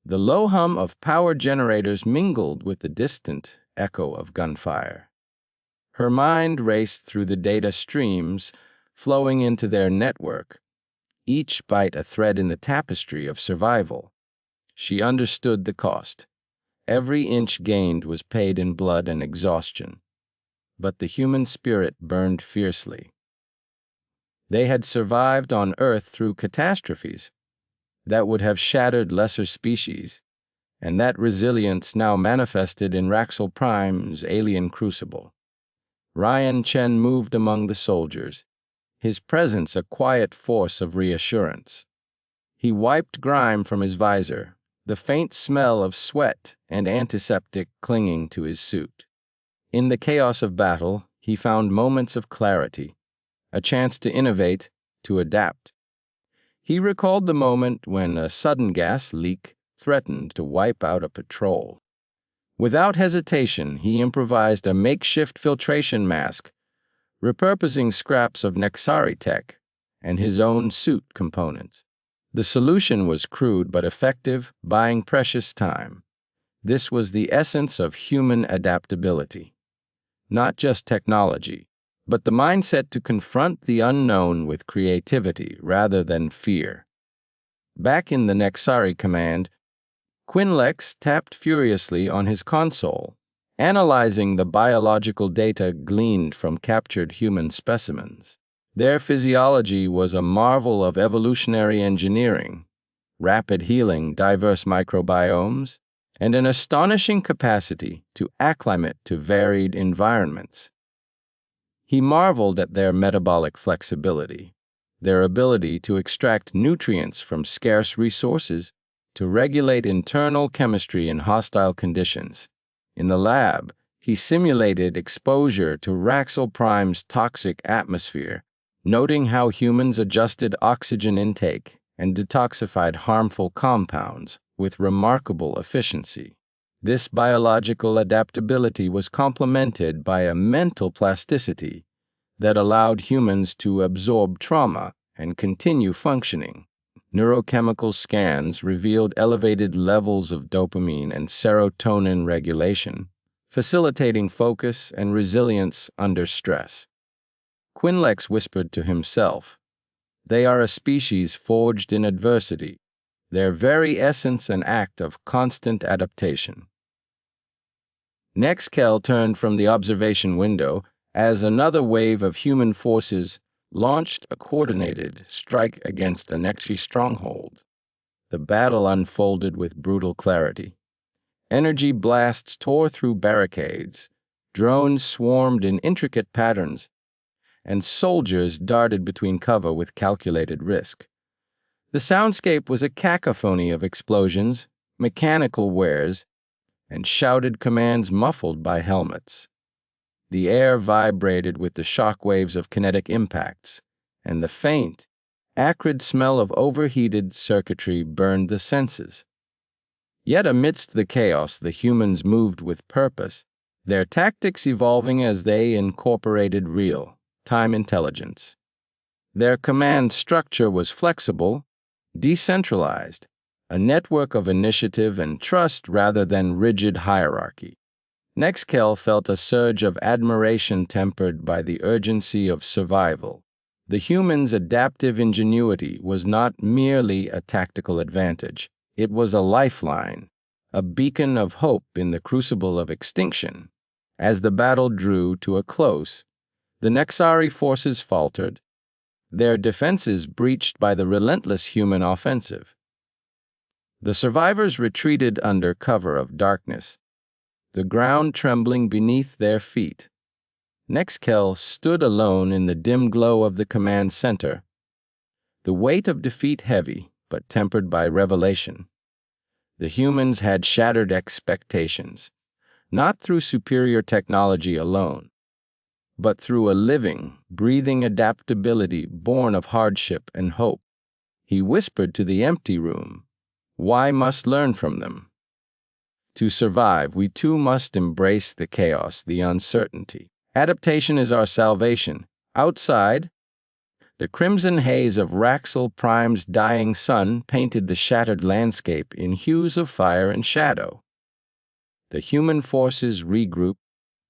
The low hum of power generators mingled with the distant echo of gunfire. Her mind raced through the data streams flowing into their network, each bite a thread in the tapestry of survival. She understood the cost. Every inch gained was paid in blood and exhaustion. But the human spirit burned fiercely. They had survived on Earth through catastrophes that would have shattered lesser species, and that resilience now manifested in Raxel Prime's alien crucible. Ryan Chen moved among the soldiers, his presence a quiet force of reassurance. He wiped grime from his visor, the faint smell of sweat and antiseptic clinging to his suit. In the chaos of battle, he found moments of clarity, a chance to innovate, to adapt. He recalled the moment when a sudden gas leak threatened to wipe out a patrol. Without hesitation, he improvised a makeshift filtration mask, repurposing scraps of Nexari tech and his own suit components. The solution was crude but effective, buying precious time. This was the essence of human adaptability. Not just technology, but the mindset to confront the unknown with creativity rather than fear. Back in the Nexari command, Quinlex tapped furiously on his console, analyzing the biological data gleaned from captured human specimens. Their physiology was a marvel of evolutionary engineering, rapid healing diverse microbiomes, and an astonishing capacity to acclimate to varied environments. He marveled at their metabolic flexibility, their ability to extract nutrients from scarce resources, to regulate internal chemistry in hostile conditions. In the lab, he simulated exposure to Raxel Prime's toxic atmosphere, noting how humans adjusted oxygen intake and detoxified harmful compounds with remarkable efficiency. This biological adaptability was complemented by a mental plasticity that allowed humans to absorb trauma and continue functioning. Neurochemical scans revealed elevated levels of dopamine and serotonin regulation, facilitating focus and resilience under stress. Quinlex whispered to himself, "They are a species forged in adversity, their very essence an act of constant adaptation." Nex'Kel turned from the observation window as another wave of human forces launched a coordinated strike against a Nexari stronghold. The battle unfolded with brutal clarity. Energy blasts tore through barricades, drones swarmed in intricate patterns, and soldiers darted between cover with calculated risk. The soundscape was a cacophony of explosions, mechanical wares, and shouted commands muffled by helmets. The air vibrated with the shock waves of kinetic impacts, and the faint, acrid smell of overheated circuitry burned the senses. Yet amidst the chaos, the humans moved with purpose, their tactics evolving as they incorporated real-time intelligence. Their command structure was flexible, decentralized, a network of initiative and trust rather than rigid hierarchy. Nex'Kel felt a surge of admiration tempered by the urgency of survival. The humans' adaptive ingenuity was not merely a tactical advantage. It was a lifeline, a beacon of hope in the crucible of extinction. As the battle drew to a close, the Nexari forces faltered, their defenses breached by the relentless human offensive. The survivors retreated under cover of darkness, the ground trembling beneath their feet. Nex'Kel stood alone in the dim glow of the command center, the weight of defeat heavy but tempered by revelation. The humans had shattered expectations, not through superior technology alone, but through a living, breathing adaptability born of hardship and hope. He whispered to the empty room, "Why must learn from them? To survive, we too must embrace the chaos, the uncertainty. Adaptation is our salvation." Outside, the crimson haze of Raxel Prime's dying sun painted the shattered landscape in hues of fire and shadow. The human forces regrouped,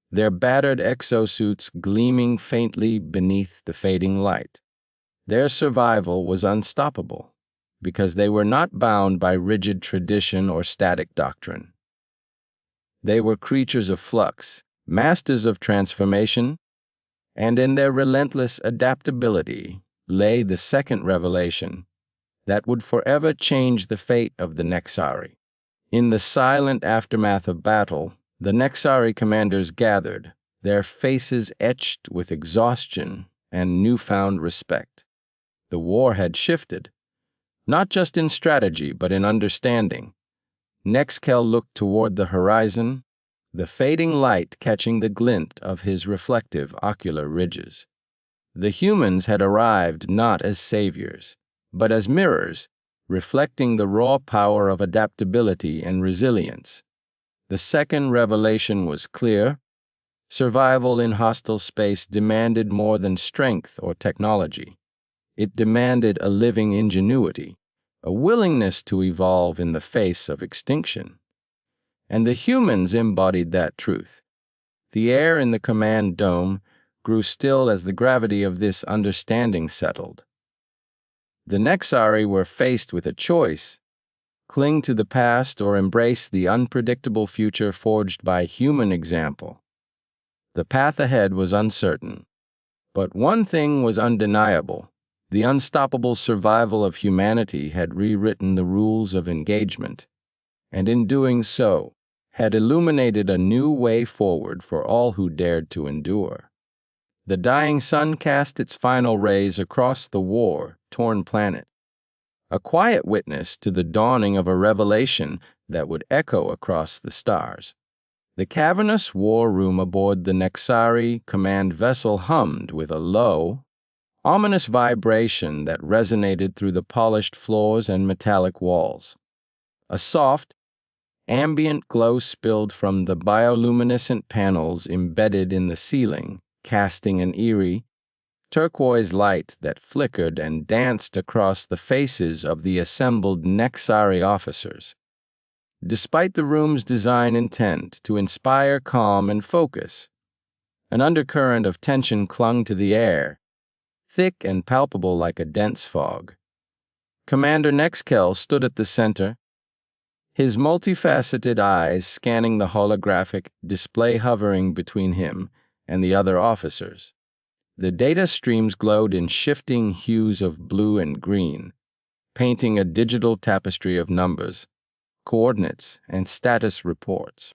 their battered exosuits gleaming faintly beneath the fading light. Their survival was unstoppable, because they were not bound by rigid tradition or static doctrine. They were creatures of flux, masters of transformation, and in their relentless adaptability lay the second revelation that would forever change the fate of the Nexari. In the silent aftermath of battle, the Nexari commanders gathered, their faces etched with exhaustion and newfound respect. The war had shifted, not just in strategy but in understanding. Nex'Kel looked toward the horizon, the fading light catching the glint of his reflective ocular ridges. The humans had arrived not as saviors, but as mirrors, reflecting the raw power of adaptability and resilience. The second revelation was clear. Survival in hostile space demanded more than strength or technology. It demanded a living ingenuity, a willingness to evolve in the face of extinction. And the humans embodied that truth. The air in the command dome grew still as the gravity of this understanding settled. The Nexari were faced with a choice: cling to the past or embrace the unpredictable future forged by human example. The path ahead was uncertain, but one thing was undeniable: the unstoppable survival of humanity had rewritten the rules of engagement, and in doing so, had illuminated a new way forward for all who dared to endure. The dying sun cast its final rays across the war-torn planet, a quiet witness to the dawning of a revelation that would echo across the stars. The cavernous war room aboard the Nexari command vessel hummed with a low, ominous vibration that resonated through the polished floors and metallic walls. A soft, ambient glow spilled from the bioluminescent panels embedded in the ceiling, casting an eerie, turquoise light that flickered and danced across the faces of the assembled Nexari officers. Despite the room's design intent to inspire calm and focus, an undercurrent of tension clung to the air, thick and palpable like a dense fog. Commander Nex'Kel stood at the center, his multifaceted eyes scanning the holographic display hovering between him and the other officers. The data streams glowed in shifting hues of blue and green, painting a digital tapestry of numbers, coordinates, and status reports.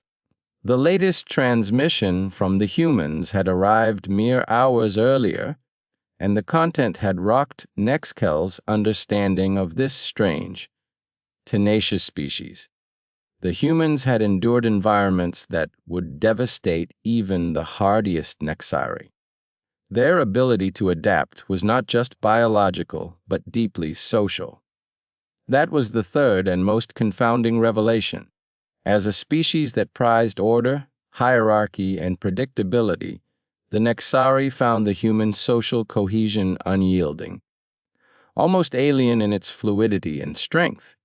The latest transmission from the humans had arrived mere hours earlier, and the content had rocked Nex'Kel's understanding of this strange, tenacious species. The humans had endured environments that would devastate even the hardiest Nexari. Their ability to adapt was not just biological, but deeply social. That was the third and most confounding revelation. As a species that prized order, hierarchy, and predictability, the Nexari found the human social cohesion unyielding, almost alien in its fluidity and strength.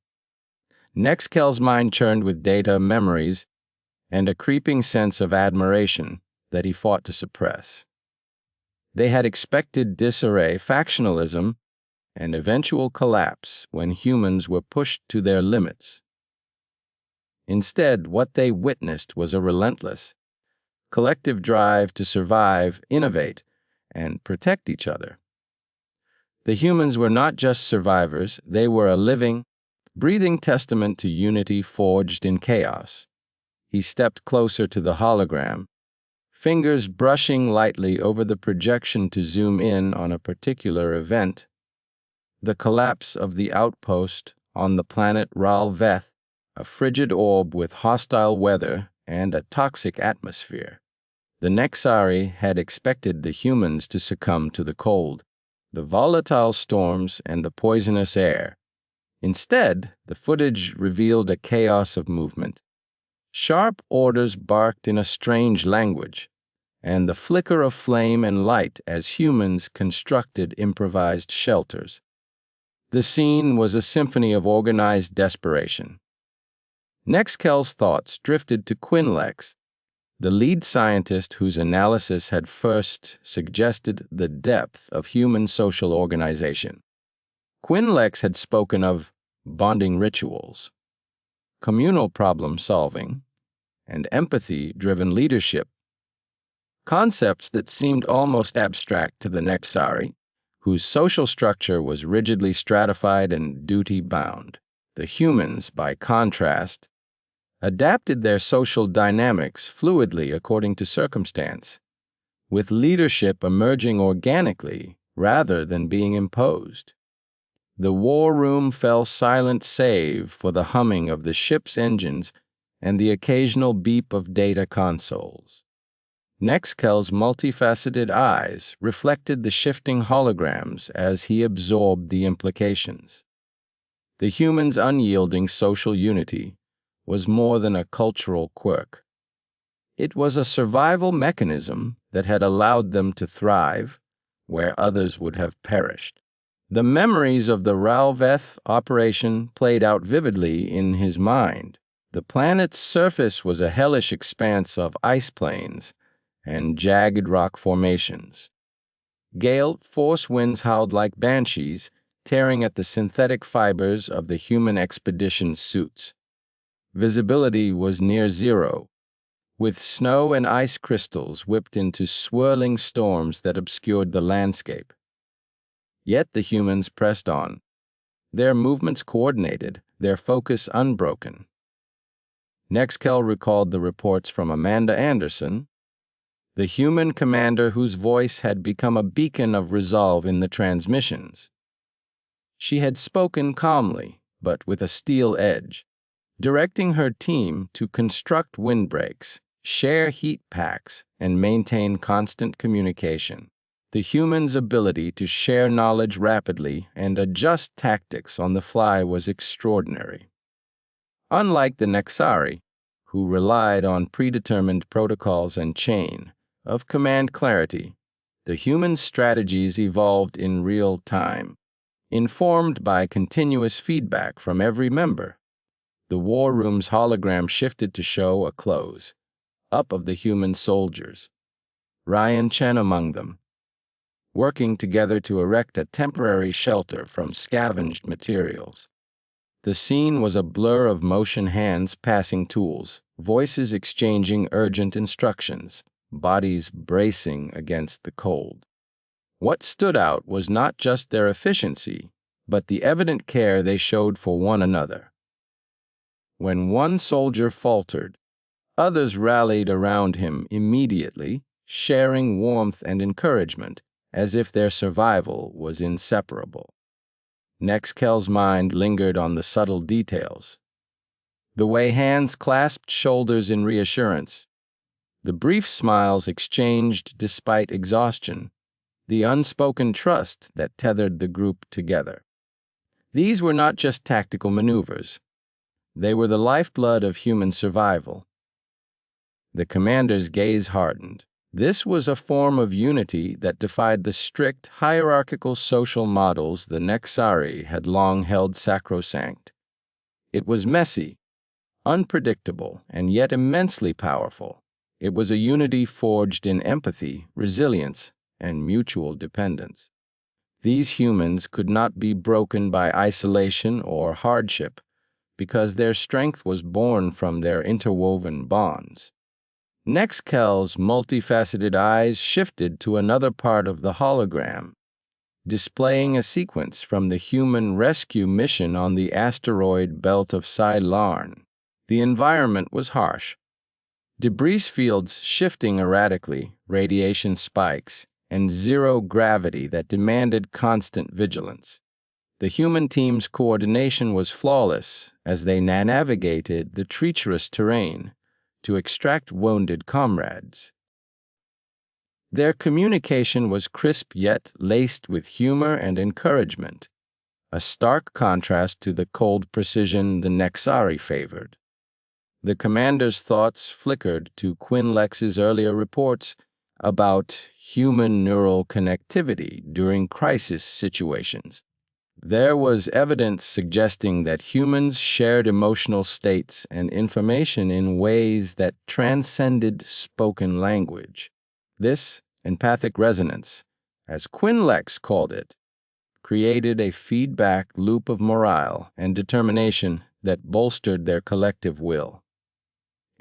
Nex'Kel's mind churned with data, memories, and a creeping sense of admiration that he fought to suppress. They had expected disarray, factionalism, and eventual collapse when humans were pushed to their limits. Instead, what they witnessed was a relentless, collective drive to survive, innovate, and protect each other. The humans were not just survivors, they were a living, breathing testament to unity forged in chaos. He stepped closer to the hologram, fingers brushing lightly over the projection to zoom in on a particular event, the collapse of the outpost on the planet Xar'Vesh, a frigid orb with hostile weather and a toxic atmosphere. The Nexari had expected the humans to succumb to the cold, the volatile storms, and the poisonous air. Instead, the footage revealed a chaos of movement. Sharp orders barked in a strange language, and the flicker of flame and light as humans constructed improvised shelters. The scene was a symphony of organized desperation. Nex'Kel's thoughts drifted to Quinlex, the lead scientist whose analysis had first suggested the depth of human social organization. Quinlex had spoken of bonding rituals, communal problem-solving, and empathy-driven leadership, concepts that seemed almost abstract to the Nexari, whose social structure was rigidly stratified and duty-bound. The humans, by contrast, adapted their social dynamics fluidly according to circumstance, with leadership emerging organically rather than being imposed. The war room fell silent save for the humming of the ship's engines and the occasional beep of data consoles. Nex'Kel's multifaceted eyes reflected the shifting holograms as he absorbed the implications. The humans' unyielding social unity was more than a cultural quirk. It was a survival mechanism that had allowed them to thrive where others would have perished. The memories of the Xar'Vesh operation played out vividly in his mind. The planet's surface was a hellish expanse of ice plains and jagged rock formations. Gale force winds howled like banshees, tearing at the synthetic fibers of the human expedition suits. Visibility was near zero, with snow and ice crystals whipped into swirling storms that obscured the landscape. Yet the humans pressed on, their movements coordinated, their focus unbroken. Nex'Kel recalled the reports from Amanda Anderson, the human commander whose voice had become a beacon of resolve in the transmissions. She had spoken calmly, but with a steel edge, directing her team to construct windbreaks, share heat packs, and maintain constant communication. The humans' ability to share knowledge rapidly and adjust tactics on the fly was extraordinary. Unlike the Nexari, who relied on predetermined protocols and chain of command clarity, The human strategies evolved in real time, informed by continuous feedback from every member. The war room's hologram shifted to show a close up of the human soldiers, Ryan Chen among them, working together to erect a temporary shelter from scavenged materials. The scene was a blur of motion, hands passing tools, voices exchanging urgent instructions, bodies bracing against the cold. What stood out was not just their efficiency, but the evident care they showed for one another. When one soldier faltered, others rallied around him immediately, sharing warmth and encouragement, as if their survival was inseparable. Nex'Kel's mind lingered on the subtle details. The way hands clasped shoulders in reassurance, the brief smiles exchanged despite exhaustion, the unspoken trust that tethered the group together. These were not just tactical maneuvers. They were the lifeblood of human survival. The commander's gaze hardened. This was a form of unity that defied the strict, hierarchical social models the Nexari had long held sacrosanct. It was messy, unpredictable, and yet immensely powerful. It was a unity forged in empathy, resilience, and mutual dependence. These humans could not be broken by isolation or hardship because their strength was born from their interwoven bonds. Nex'Kel's multifaceted eyes shifted to another part of the hologram, displaying a sequence from the human rescue mission on the asteroid belt of Cylon. The environment was harsh. Debris fields shifting erratically, radiation spikes, and zero gravity that demanded constant vigilance. The human team's coordination was flawless as they navigated the treacherous terrain to extract wounded comrades. Their communication was crisp yet laced with humor and encouragement, a stark contrast to the cold precision the Nexari favored. The commander's thoughts flickered to Quinlex's earlier reports about human neural connectivity during crisis situations. There was evidence suggesting that humans shared emotional states and information in ways that transcended spoken language. This empathic resonance, as Quinlex called it, created a feedback loop of morale and determination that bolstered their collective will.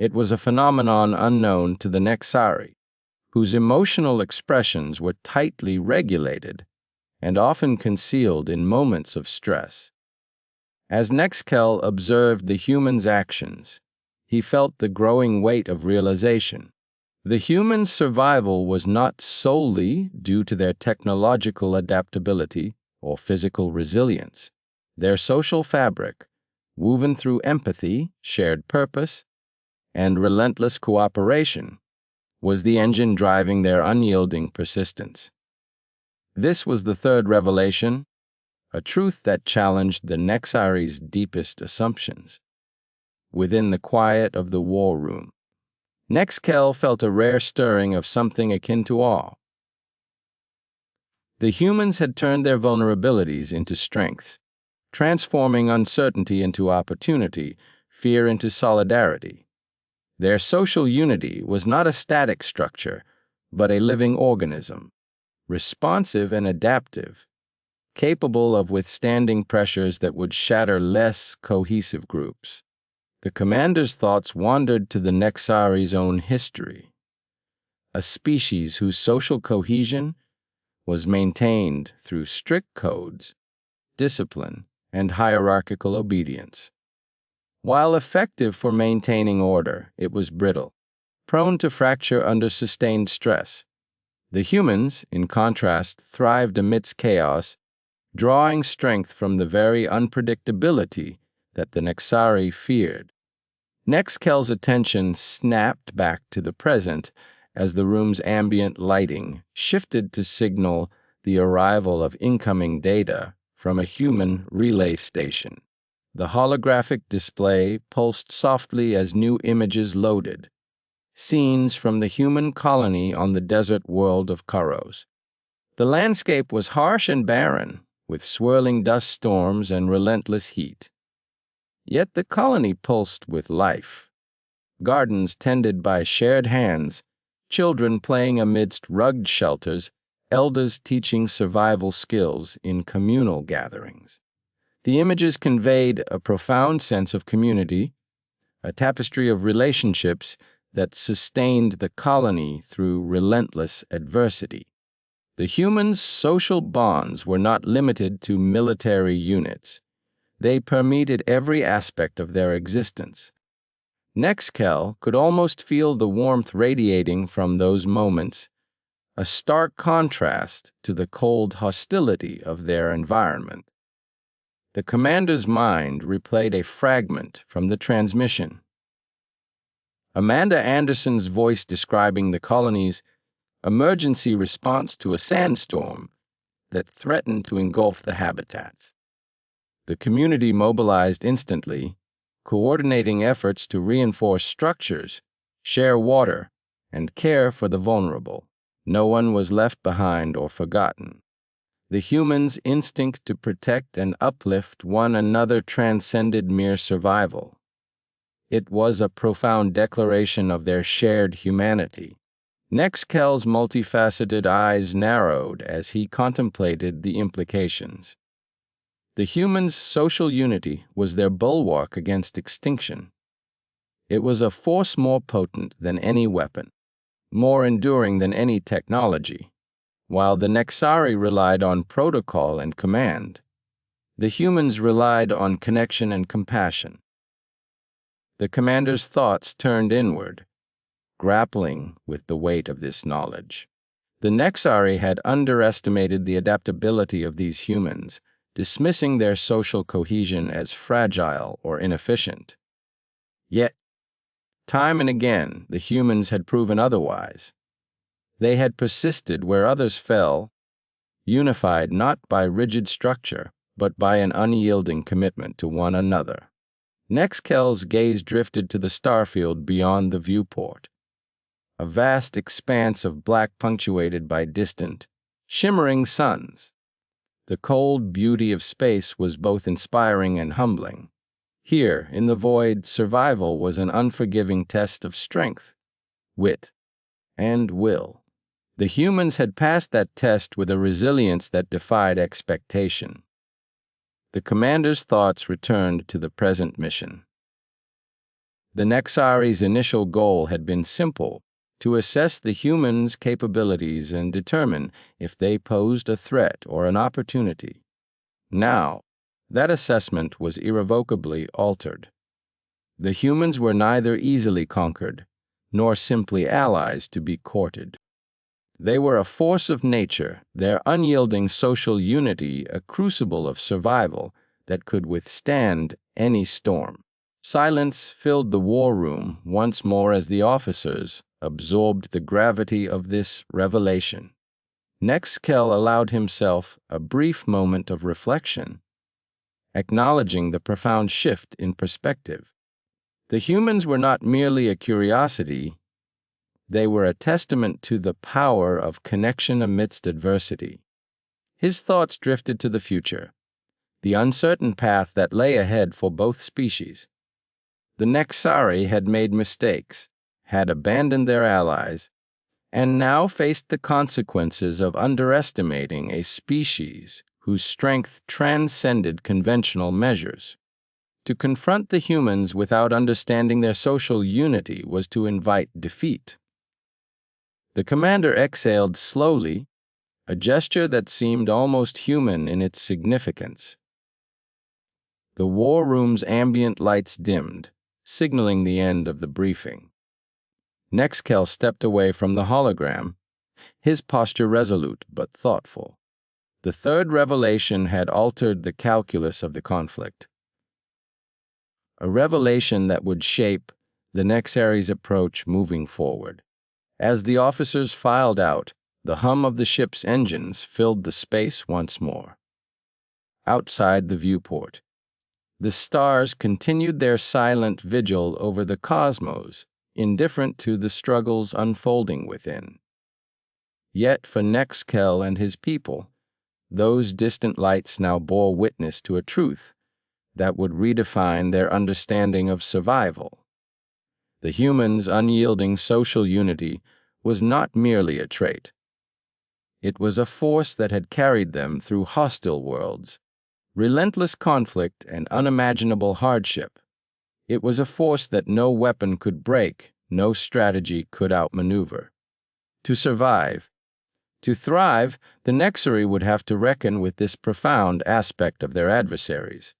It was a phenomenon unknown to the Nexari, whose emotional expressions were tightly regulated and often concealed in moments of stress. As Nex'Kel observed the human's actions, he felt the growing weight of realization. The human's survival was not solely due to their technological adaptability or physical resilience. Their social fabric, woven through empathy, shared purpose, and relentless cooperation, was the engine driving their unyielding persistence. This was the third revelation, a truth that challenged the Nexari's deepest assumptions. Within the quiet of the war room, Nex'Kel felt a rare stirring of something akin to awe. The humans had turned their vulnerabilities into strengths, transforming uncertainty into opportunity, fear into solidarity. Their social unity was not a static structure, but a living organism, responsive and adaptive, capable of withstanding pressures that would shatter less cohesive groups. The commander's thoughts wandered to the Nexari's own history, a species whose social cohesion was maintained through strict codes, discipline, and hierarchical obedience. While effective for maintaining order, it was brittle, prone to fracture under sustained stress. The humans, in contrast, thrived amidst chaos, drawing strength from the very unpredictability that the Nexari feared. Nex'Kel's attention snapped back to the present as the room's ambient lighting shifted to signal the arrival of incoming data from a human relay station. The holographic display pulsed softly as new images loaded, scenes from the human colony on the desert world of Karos. The landscape was harsh and barren, with swirling dust storms and relentless heat. Yet the colony pulsed with life. Gardens tended by shared hands, children playing amidst rugged shelters, elders teaching survival skills in communal gatherings. The images conveyed a profound sense of community, a tapestry of relationships that sustained the colony through relentless adversity. The humans' social bonds were not limited to military units. They permeated every aspect of their existence. Nex'Kel could almost feel the warmth radiating from those moments, a stark contrast to the cold hostility of their environment. The commander's mind replayed a fragment from the transmission. Amanda Anderson's voice describing the colony's emergency response to a sandstorm that threatened to engulf the habitats. The community mobilized instantly, coordinating efforts to reinforce structures, share water, and care for the vulnerable. No one was left behind or forgotten. The humans' instinct to protect and uplift one another transcended mere survival. It was a profound declaration of their shared humanity. Nex'Kel's multifaceted eyes narrowed as he contemplated the implications. The humans' social unity was their bulwark against extinction. It was a force more potent than any weapon, more enduring than any technology. While the Nexari relied on protocol and command, the humans relied on connection and compassion. The commander's thoughts turned inward, grappling with the weight of this knowledge. The Nexari had underestimated the adaptability of these humans, dismissing their social cohesion as fragile or inefficient. Yet, time and again, the humans had proven otherwise. They had persisted where others fell, unified not by rigid structure, but by an unyielding commitment to one another. Nex'Kel's gaze drifted to the starfield beyond the viewport, a vast expanse of black punctuated by distant, shimmering suns. The cold beauty of space was both inspiring and humbling. Here, in the void, survival was an unforgiving test of strength, wit, and will. The humans had passed that test with a resilience that defied expectation. The commander's thoughts returned to the present mission. The Nexari's initial goal had been simple: to assess the humans' capabilities and determine if they posed a threat or an opportunity. Now, that assessment was irrevocably altered. The humans were neither easily conquered, nor simply allies to be courted. They were a force of nature, their unyielding social unity a crucible of survival that could withstand any storm. Silence filled the war room once more as the officers absorbed the gravity of this revelation. Nex'Kel allowed himself a brief moment of reflection, acknowledging the profound shift in perspective. The humans were not merely a curiosity, they were a testament to the power of connection amidst adversity. His thoughts drifted to the future, the uncertain path that lay ahead for both species. The Nexari had made mistakes, had abandoned their allies, and now faced the consequences of underestimating a species whose strength transcended conventional measures. To confront the humans without understanding their social unity was to invite defeat. The commander exhaled slowly, a gesture that seemed almost human in its significance. The war room's ambient lights dimmed, signaling the end of the briefing. Nex'Kel stepped away from the hologram, his posture resolute but thoughtful. The third revelation had altered the calculus of the conflict. A revelation that would shape the Nexari's approach moving forward. As the officers filed out, the hum of the ship's engines filled the space once more. Outside the viewport, the stars continued their silent vigil over the cosmos, indifferent to the struggles unfolding within. Yet for Nex'Kel and his people, those distant lights now bore witness to a truth that would redefine their understanding of survival. The humans' unyielding social unity was not merely a trait. It was a force that had carried them through hostile worlds, relentless conflict, and unimaginable hardship. It was a force that no weapon could break, no strategy could outmaneuver. To survive, to thrive, the Nexari would have to reckon with this profound aspect of their adversaries.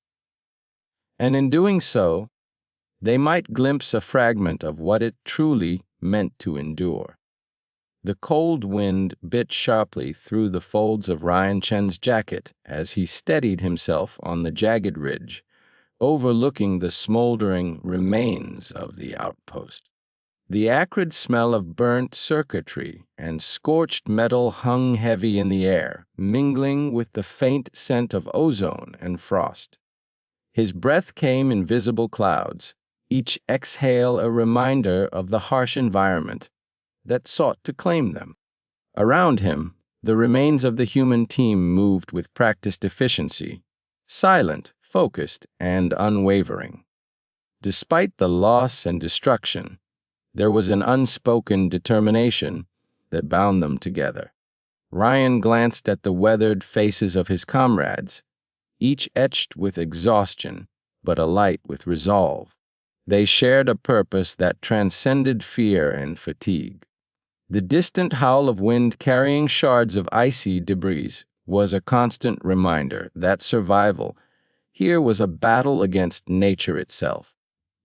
And in doing so, they might glimpse a fragment of what it truly meant to endure. The cold wind bit sharply through the folds of Ryan Chen's jacket as he steadied himself on the jagged ridge, overlooking the smoldering remains of the outpost. The acrid smell of burnt circuitry and scorched metal hung heavy in the air, mingling with the faint scent of ozone and frost. His breath came in visible clouds, each exhale a reminder of the harsh environment that sought to claim them. Around him, the remains of the human team moved with practiced efficiency, silent, focused, and unwavering. Despite the loss and destruction, there was an unspoken determination that bound them together. Ryan glanced at the weathered faces of his comrades, each etched with exhaustion, but alight with resolve. They shared a purpose that transcended fear and fatigue. The distant howl of wind carrying shards of icy debris was a constant reminder that survival here was a battle against nature itself.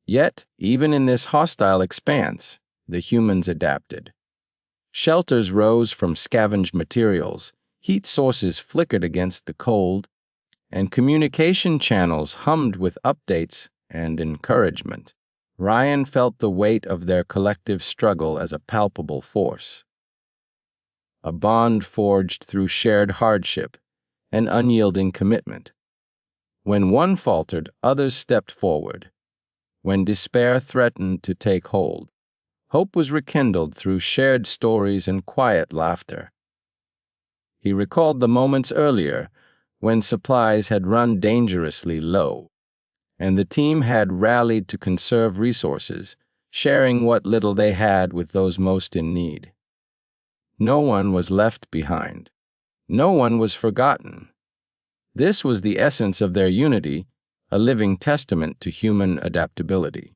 Yet, even in this hostile expanse, the humans adapted. Shelters rose from scavenged materials, heat sources flickered against the cold, and communication channels hummed with updates and encouragement. Ryan felt the weight of their collective struggle as a palpable force. A bond forged through shared hardship and unyielding commitment. When one faltered, others stepped forward. When despair threatened to take hold, hope was rekindled through shared stories and quiet laughter. He recalled the moments earlier when supplies had run dangerously low, and the team had rallied to conserve resources, sharing what little they had with those most in need. No one was left behind. No one was forgotten. This was the essence of their unity, a living testament to human adaptability.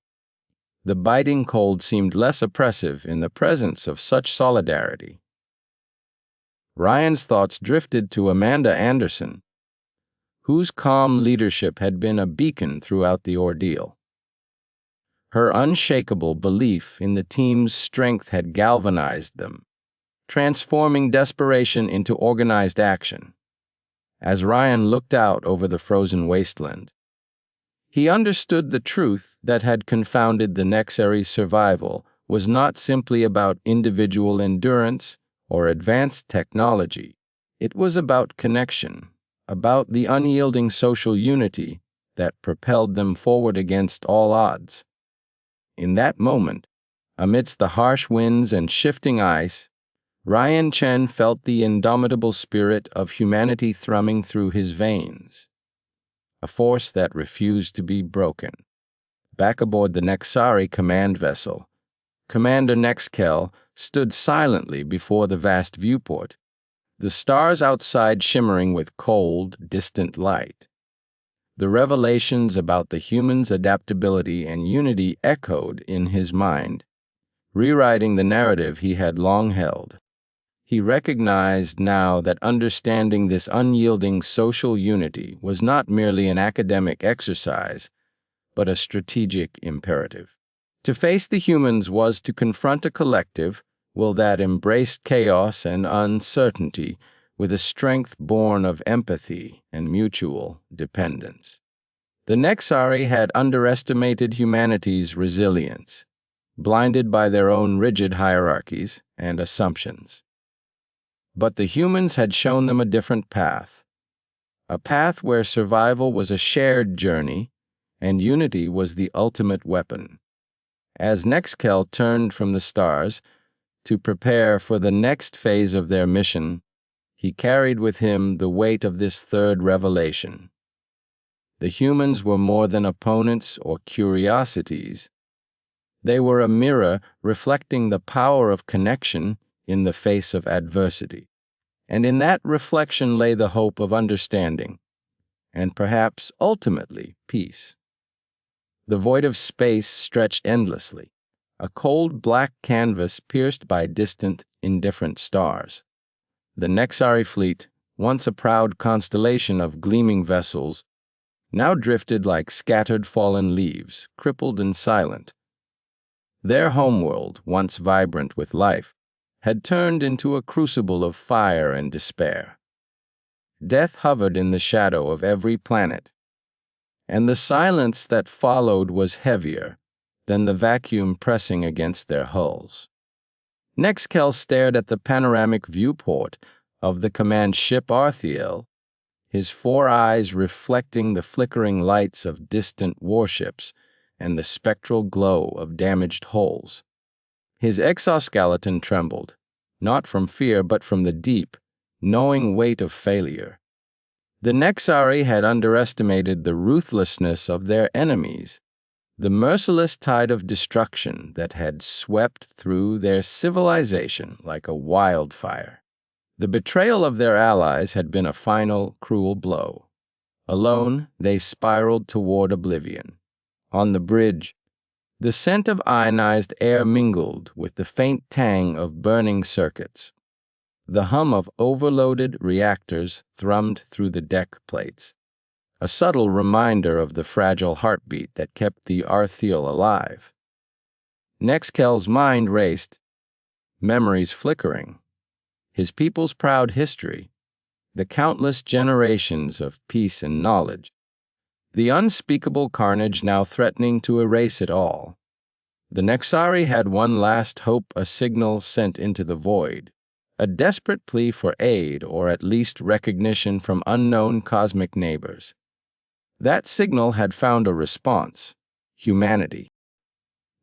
The biting cold seemed less oppressive in the presence of such solidarity. Ryan's thoughts drifted to Amanda Anderson, whose calm leadership had been a beacon throughout the ordeal. Her unshakable belief in the team's strength had galvanized them, transforming desperation into organized action. As Ryan looked out over the frozen wasteland, he understood the truth that had confounded the Nexari's survival was not simply about individual endurance or advanced technology. It was about connection, about the unyielding social unity that propelled them forward against all odds. In that moment, amidst the harsh winds and shifting ice, Ryan Chen felt the indomitable spirit of humanity thrumming through his veins, a force that refused to be broken. Back aboard the Nexari command vessel, Commander Nex'Kel stood silently before the vast viewport, the stars outside shimmering with cold, distant light. The revelations about the humans' adaptability and unity echoed in his mind, rewriting the narrative he had long held. He recognized now that understanding this unyielding social unity was not merely an academic exercise, but a strategic imperative. To face the humans was to confront a collective will that embraced chaos and uncertainty with a strength born of empathy and mutual dependence. The Nexari had underestimated humanity's resilience, blinded by their own rigid hierarchies and assumptions. But the humans had shown them a different path, a path where survival was a shared journey and unity was the ultimate weapon. As Nex'Kel turned from the stars, To prepare for the next phase of their mission, he carried with him the weight of this third revelation. The humans were more than opponents or curiosities. They were a mirror reflecting the power of connection in the face of adversity. And in that reflection lay the hope of understanding, and perhaps, ultimately, peace. The void of space stretched endlessly, a cold black canvas pierced by distant, indifferent stars. The Nexari fleet, once a proud constellation of gleaming vessels, now drifted like scattered fallen leaves, crippled and silent. Their homeworld, once vibrant with life, had turned into a crucible of fire and despair. Death hovered in the shadow of every planet, and the silence that followed was heavier than the vacuum pressing against their hulls. Nex'Kel stared at the panoramic viewport of the command ship Arthiel, his 4 eyes reflecting the flickering lights of distant warships and the spectral glow of damaged hulls. His exoskeleton trembled, not from fear but from the deep, knowing weight of failure. The Nexari had underestimated the ruthlessness of their enemies, the merciless tide of destruction that had swept through their civilization like a wildfire. The betrayal of their allies had been a final, cruel blow. Alone, they spiraled toward oblivion. On the bridge, the scent of ionized air mingled with the faint tang of burning circuits. The hum of overloaded reactors thrummed through the deck plates, a subtle reminder of the fragile heartbeat that kept the Arthiel alive. Nex'Kel's mind raced, memories flickering. His people's proud history, the countless generations of peace and knowledge, the unspeakable carnage now threatening to erase it all. The Nexari had one last hope, a signal sent into the void, a desperate plea for aid or at least recognition from unknown cosmic neighbors. That signal had found a response: humanity.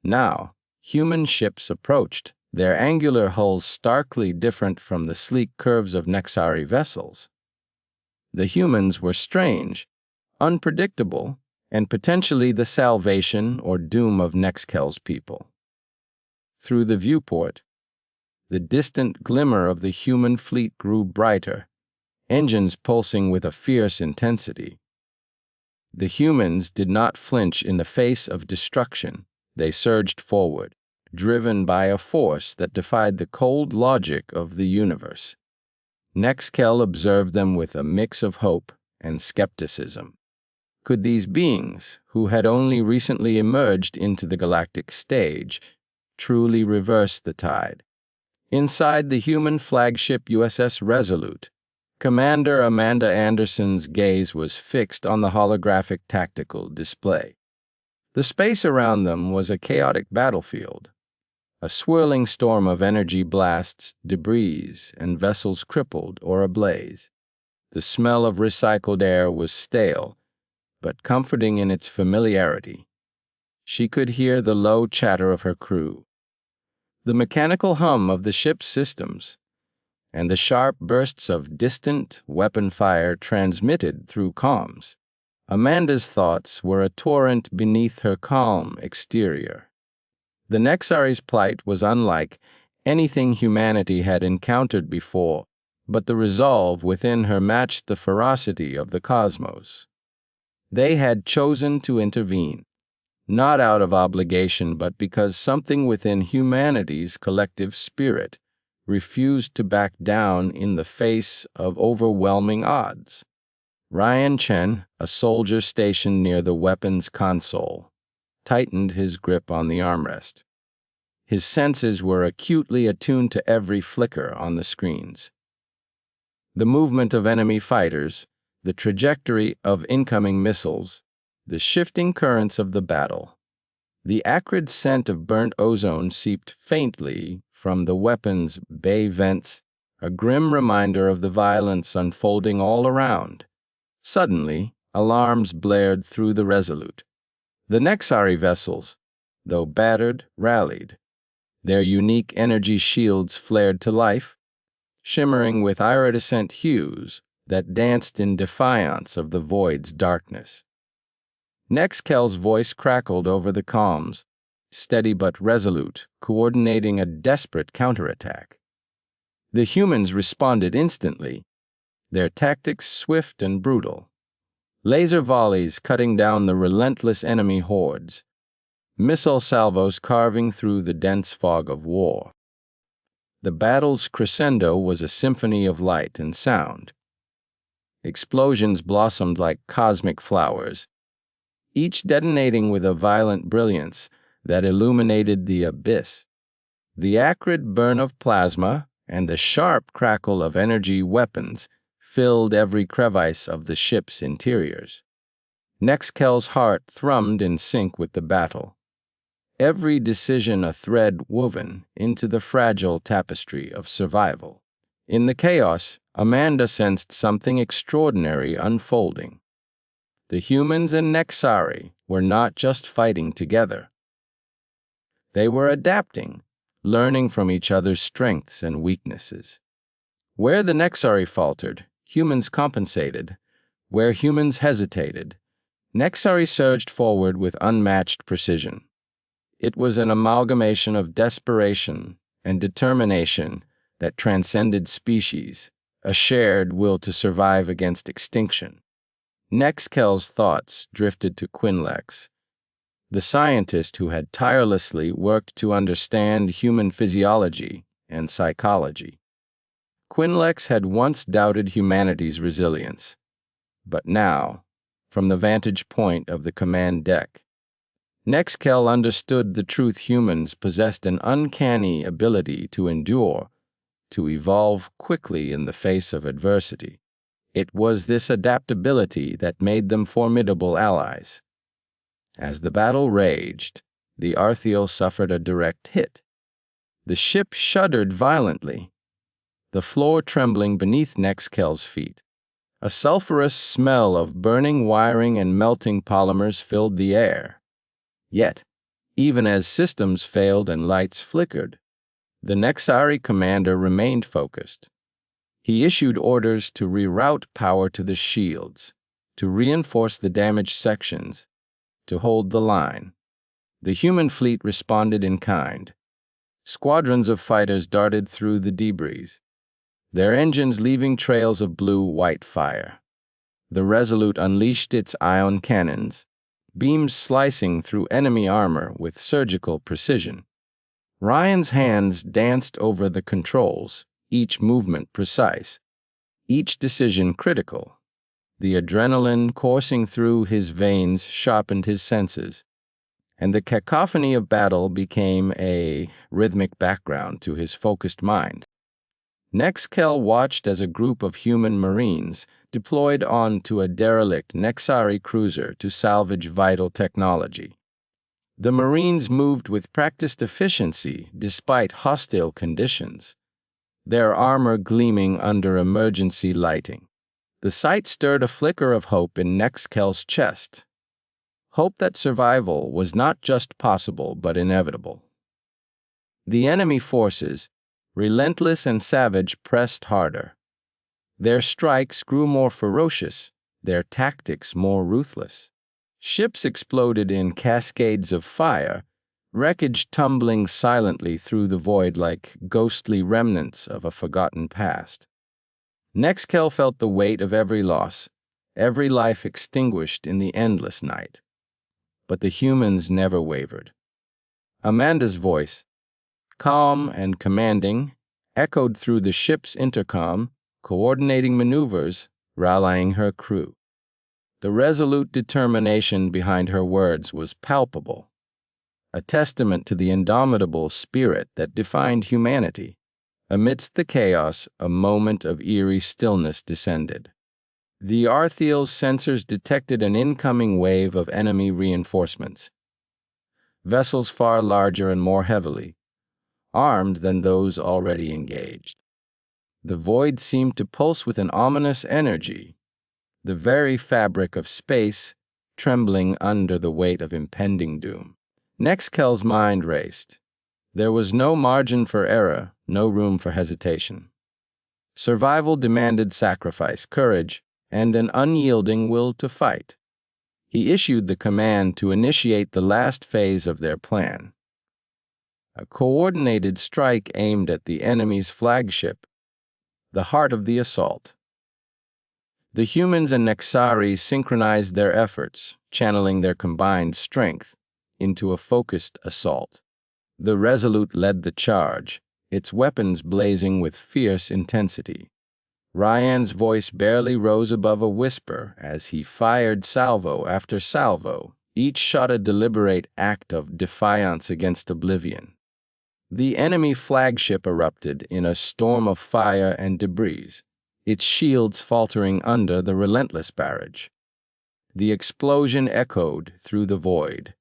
Now, human ships approached, their angular hulls starkly different from the sleek curves of Nexari vessels. The humans were strange, unpredictable, and potentially the salvation or doom of Nex'Kel's people. Through the viewport, the distant glimmer of the human fleet grew brighter, engines pulsing with a fierce intensity. The humans did not flinch in the face of destruction. They surged forward, driven by a force that defied the cold logic of the universe. Nex'Kel observed them with a mix of hope and skepticism. Could these beings, who had only recently emerged into the galactic stage, truly reverse the tide? Inside the human flagship USS Resolute, Commander Amanda Anderson's gaze was fixed on the holographic tactical display. The space around them was a chaotic battlefield, a swirling storm of energy blasts, debris, and vessels crippled or ablaze. The smell of recycled air was stale, but comforting in its familiarity. She could hear the low chatter of her crew, the mechanical hum of the ship's systems, and the sharp bursts of distant weapon fire transmitted through comms. Amanda's thoughts were a torrent beneath her calm exterior. The Nexari's plight was unlike anything humanity had encountered before, but the resolve within her matched the ferocity of the cosmos. They had chosen to intervene, not out of obligation but because something within humanity's collective spirit refused to back down in the face of overwhelming odds. Ryan Chen, a soldier stationed near the weapons console, tightened his grip on the armrest. His senses were acutely attuned to every flicker on the screens. The movement of enemy fighters, the trajectory of incoming missiles, the shifting currents of the battle. The acrid scent of burnt ozone seeped faintly from the weapon's bay vents, a grim reminder of the violence unfolding all around. Suddenly, alarms blared through the Resolute. The Nexari vessels, though battered, rallied. Their unique energy shields flared to life, shimmering with iridescent hues that danced in defiance of the void's darkness. Nex'Kel's voice crackled over the comms, steady but resolute, coordinating a desperate counterattack. The humans responded instantly, their tactics swift and brutal. Laser volleys cutting down the relentless enemy hordes, missile salvos carving through the dense fog of war. The battle's crescendo was a symphony of light and sound. Explosions blossomed like cosmic flowers, each detonating with a violent brilliance that illuminated the abyss. The acrid burn of plasma and the sharp crackle of energy weapons filled every crevice of the ship's interiors. Nex'Kel's heart thrummed in sync with the battle, every decision a thread woven into the fragile tapestry of survival. In the chaos, Amanda sensed something extraordinary unfolding. The humans and Nexari were not just fighting together. They were adapting, learning from each other's strengths and weaknesses. Where the Nexari faltered, humans compensated. Where humans hesitated, Nexari surged forward with unmatched precision. It was an amalgamation of desperation and determination that transcended species, a shared will to survive against extinction. Nex'Kel's thoughts drifted to Quinlex, the scientist who had tirelessly worked to understand human physiology and psychology. Quinlex had once doubted humanity's resilience, but now, from the vantage point of the command deck, Nex'Kel understood the truth: humans possessed an uncanny ability to endure, to evolve quickly in the face of adversity. It was this adaptability that made them formidable allies. As the battle raged, the Arthiel suffered a direct hit. The ship shuddered violently, the floor trembling beneath Nex'Kel's feet. A sulfurous smell of burning wiring and melting polymers filled the air. Yet, even as systems failed and lights flickered, the Nexari commander remained focused. He issued orders to reroute power to the shields, to reinforce the damaged sections, to hold the line. The human fleet responded in kind. Squadrons of fighters darted through the debris, their engines leaving trails of blue-white fire. The Resolute unleashed its ion cannons, beams slicing through enemy armor with surgical precision. Ryan's hands danced over the controls, each movement precise, each decision critical. The adrenaline coursing through his veins sharpened his senses, and the cacophony of battle became a rhythmic background to his focused mind. Nex'Kel watched as a group of human marines deployed onto a derelict Nexari cruiser to salvage vital technology. The Marines moved with practiced efficiency despite hostile conditions, their armor gleaming under emergency lighting. The sight stirred a flicker of hope in Nex'Kel's chest, hope that survival was not just possible but inevitable. The enemy forces, relentless and savage, pressed harder. Their strikes grew more ferocious, their tactics more ruthless. Ships exploded in cascades of fire, wreckage tumbling silently through the void like ghostly remnants of a forgotten past. Nex'Kel felt the weight of every loss, every life extinguished in the endless night. But the humans never wavered. Amanda's voice, calm and commanding, echoed through the ship's intercom, coordinating maneuvers, rallying her crew. The resolute determination behind her words was palpable, a testament to the indomitable spirit that defined humanity. Amidst the chaos, a moment of eerie stillness descended. The Arthiel's sensors detected an incoming wave of enemy reinforcements. Vessels far larger and more heavily armed than those already engaged. The void seemed to pulse with an ominous energy, the very fabric of space trembling under the weight of impending doom. Nex'Kel's mind raced. There was no margin for error, no room for hesitation. Survival demanded sacrifice, courage, and an unyielding will to fight. He issued the command to initiate the last phase of their plan. A coordinated strike aimed at the enemy's flagship, the heart of the assault. The humans and Nexari synchronized their efforts, channeling their combined strength into a focused assault. The Resolute led the charge, its weapons blazing with fierce intensity. Ryan's voice barely rose above a whisper as he fired salvo after salvo, each shot a deliberate act of defiance against oblivion. The enemy flagship erupted in a storm of fire and debris, its shields faltering under the relentless barrage. The explosion echoed through the void,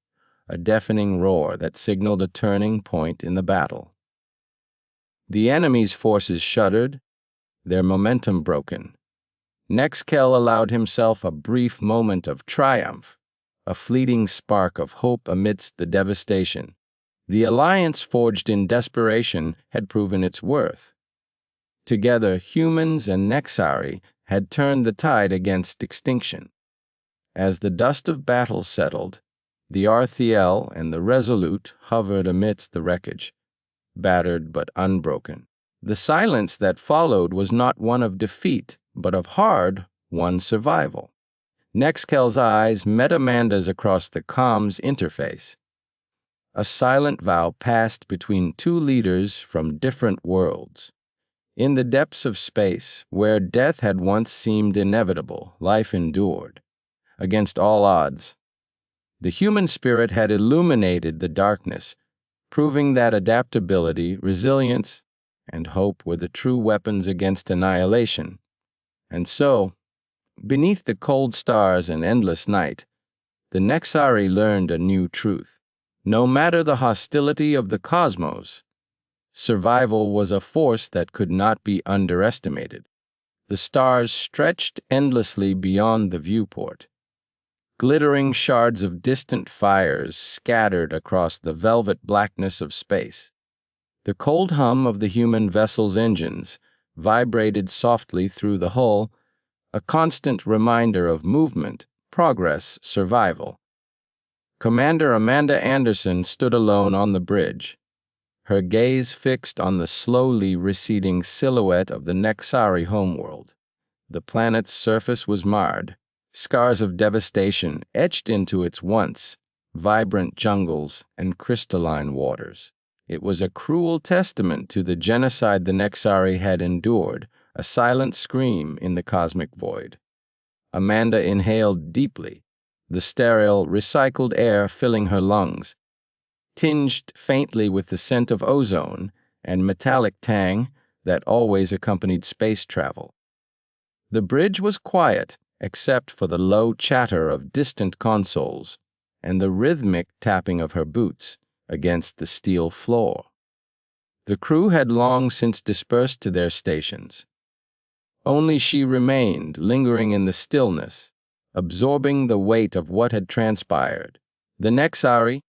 a deafening roar that signaled a turning point in the battle. The enemy's forces shuddered, their momentum broken. Nex'Kel allowed himself a brief moment of triumph, a fleeting spark of hope amidst the devastation. The alliance forged in desperation had proven its worth. Together, humans and Nexari had turned the tide against extinction. As the dust of battle settled, the RTL and the Resolute hovered amidst the wreckage, battered but unbroken. The silence that followed was not one of defeat, but of hard-won survival. Nex'Kel's eyes met Amanda's across the comms interface. A silent vow passed between two leaders from different worlds. In the depths of space, where death had once seemed inevitable, life endured. Against all odds, the human spirit had illuminated the darkness, proving that adaptability, resilience, and hope were the true weapons against annihilation. And so, beneath the cold stars and endless night, the Nexari learned a new truth. No matter the hostility of the cosmos, survival was a force that could not be underestimated. The stars stretched endlessly beyond the viewport. Glittering shards of distant fires scattered across the velvet blackness of space. The cold hum of the human vessel's engines vibrated softly through the hull, a constant reminder of movement, progress, survival. Commander Amanda Anderson stood alone on the bridge, her gaze fixed on the slowly receding silhouette of the Nexari homeworld. The planet's surface was marred, scars of devastation etched into its once vibrant jungles and crystalline waters. It was a cruel testament to the genocide the Nexari had endured, a silent scream in the cosmic void. Amanda inhaled deeply, the sterile, recycled air filling her lungs, tinged faintly with the scent of ozone and metallic tang that always accompanied space travel. The bridge was quiet, except for the low chatter of distant consoles and the rhythmic tapping of her boots against the steel floor. The crew had long since dispersed to their stations. Only she remained, lingering in the stillness, absorbing the weight of what had transpired. The Nexari,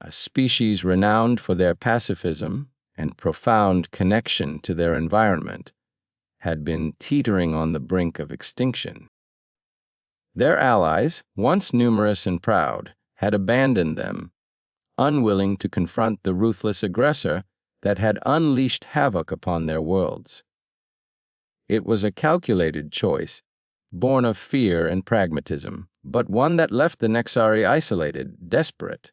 a species renowned for their pacifism and profound connection to their environment, had been teetering on the brink of extinction. Their allies, once numerous and proud, had abandoned them, unwilling to confront the ruthless aggressor that had unleashed havoc upon their worlds. It was a calculated choice, born of fear and pragmatism, but one that left the Nexari isolated, desperate.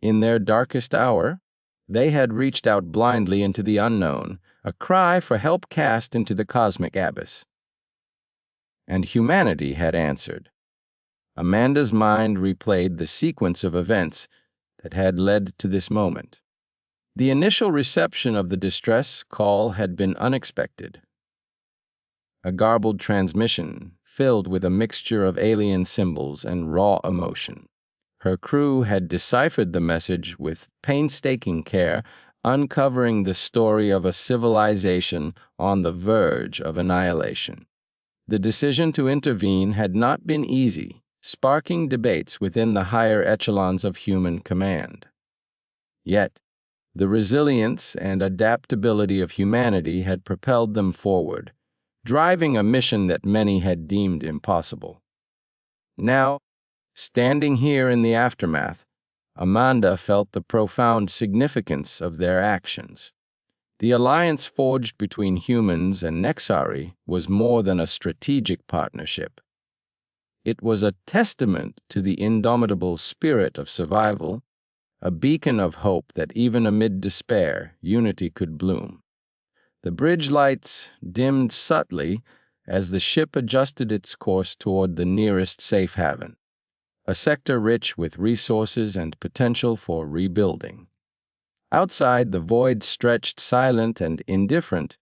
In their darkest hour, they had reached out blindly into the unknown, a cry for help cast into the cosmic abyss. And humanity had answered. Amanda's mind replayed the sequence of events that had led to this moment. The initial reception of the distress call had been unexpected. A garbled transmission filled with a mixture of alien symbols and raw emotion. Her crew had deciphered the message with painstaking care, uncovering the story of a civilization on the verge of annihilation. The decision to intervene had not been easy, sparking debates within the higher echelons of human command. Yet, The resilience and adaptability of humanity had propelled them forward, driving a mission that many had deemed impossible. Now, standing here in the aftermath, Amanda felt the profound significance of their actions. The alliance forged between humans and Nexari was more than a strategic partnership. It was a testament to the indomitable spirit of survival, a beacon of hope that even amid despair, unity could bloom. The bridge lights dimmed subtly as the ship adjusted its course toward the nearest safe haven, a sector rich with resources and potential for rebuilding. Outside, the void stretched silent and indifferent,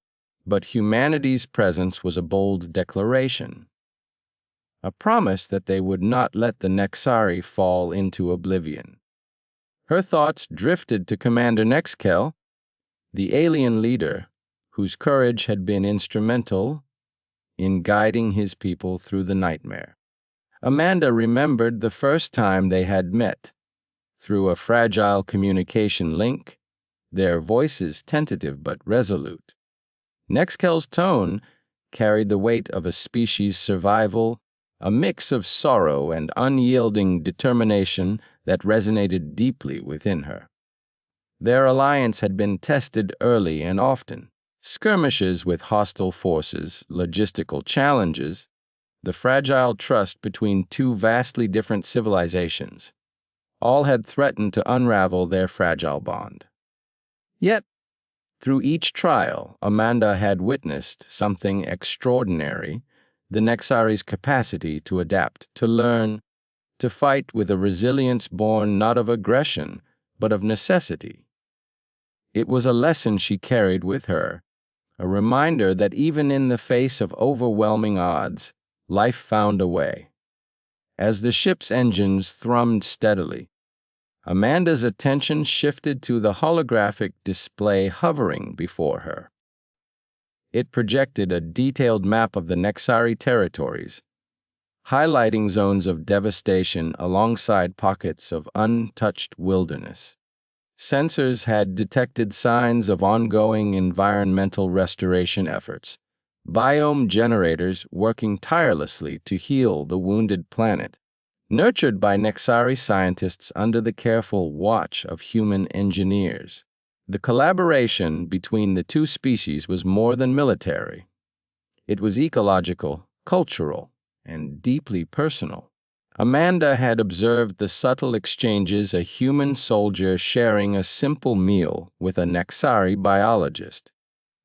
but humanity's presence was a bold declaration, a promise that they would not let the Nexari fall into oblivion. Her thoughts drifted to Commander Nex'Kel, the alien leader whose courage had been instrumental in guiding his people through the nightmare. Amanda remembered the first time they had met, through a fragile communication link, their voices tentative but resolute. Nex'Kel's tone carried the weight of a species' survival, a mix of sorrow and unyielding determination that resonated deeply within her. Their alliance had been tested early and often. Skirmishes with hostile forces, logistical challenges, the fragile trust between two vastly different civilizations, all had threatened to unravel their fragile bond. Yet, through each trial, Amanda had witnessed something extraordinary: the Nexari's capacity to adapt, to learn, to fight with a resilience born not of aggression, but of necessity. It was a lesson she carried with her, a reminder that even in the face of overwhelming odds, life found a way. As the ship's engines thrummed steadily, Amanda's attention shifted to the holographic display hovering before her. It projected a detailed map of the Nexari territories, highlighting zones of devastation alongside pockets of untouched wilderness. Sensors had detected signs of ongoing environmental restoration efforts, biome generators working tirelessly to heal the wounded planet, nurtured by Nexari scientists under the careful watch of human engineers. The collaboration between the two species was more than military. It was ecological, cultural, and deeply personal. Amanda had observed the subtle exchanges a human soldier sharing a simple meal with a Nexari biologist.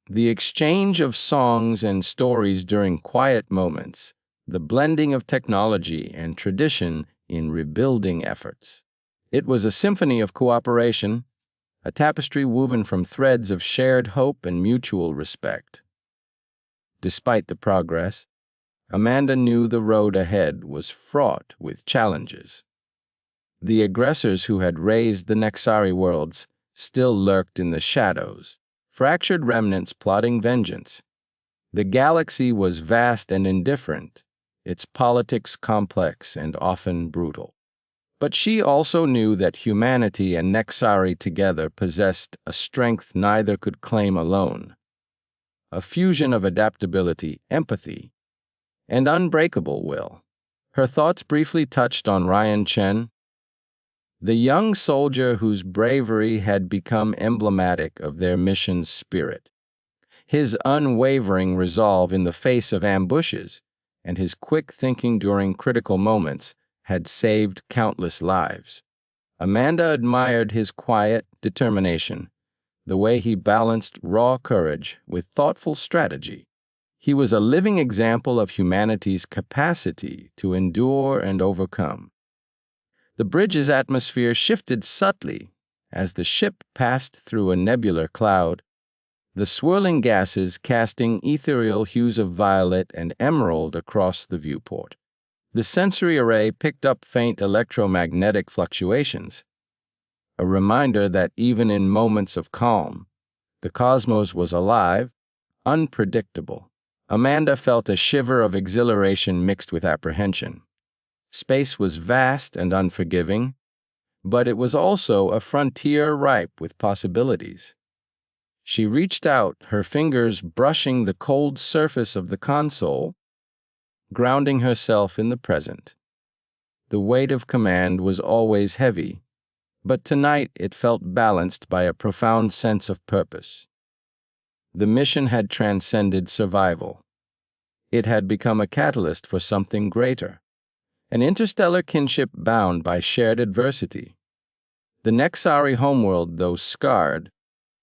The exchange of songs and stories during quiet moments, the blending of technology and tradition in rebuilding efforts. It was a symphony of cooperation, a tapestry woven from threads of shared hope and mutual respect. Despite the progress, Amanda knew the road ahead was fraught with challenges. The aggressors who had raised the Nexari worlds still lurked in the shadows, fractured remnants plotting vengeance. The galaxy was vast and indifferent, its politics complex and often brutal. But she also knew that humanity and Nexari together possessed a strength neither could claim alone, a fusion of adaptability, empathy, and unbreakable will. Her thoughts briefly touched on Ryan Chen, the young soldier whose bravery had become emblematic of their mission's spirit. His unwavering resolve in the face of ambushes and his quick thinking during critical moments had saved countless lives. Amanda admired his quiet determination, the way he balanced raw courage with thoughtful strategy. He was a living example of humanity's capacity to endure and overcome. The bridge's atmosphere shifted subtly as the ship passed through a nebular cloud, the swirling gases casting ethereal hues of violet and emerald across the viewport. The sensory array picked up faint electromagnetic fluctuations, a reminder that even in moments of calm, the cosmos was alive, unpredictable. Amanda felt a shiver of exhilaration mixed with apprehension. Space was vast and unforgiving, but it was also a frontier ripe with possibilities. She reached out, her fingers brushing the cold surface of the console, grounding herself in the present. The weight of command was always heavy, but tonight it felt balanced by a profound sense of purpose. The mission had transcended survival. It had become a catalyst for something greater, an interstellar kinship bound by shared adversity. The Nexari homeworld, though scarred,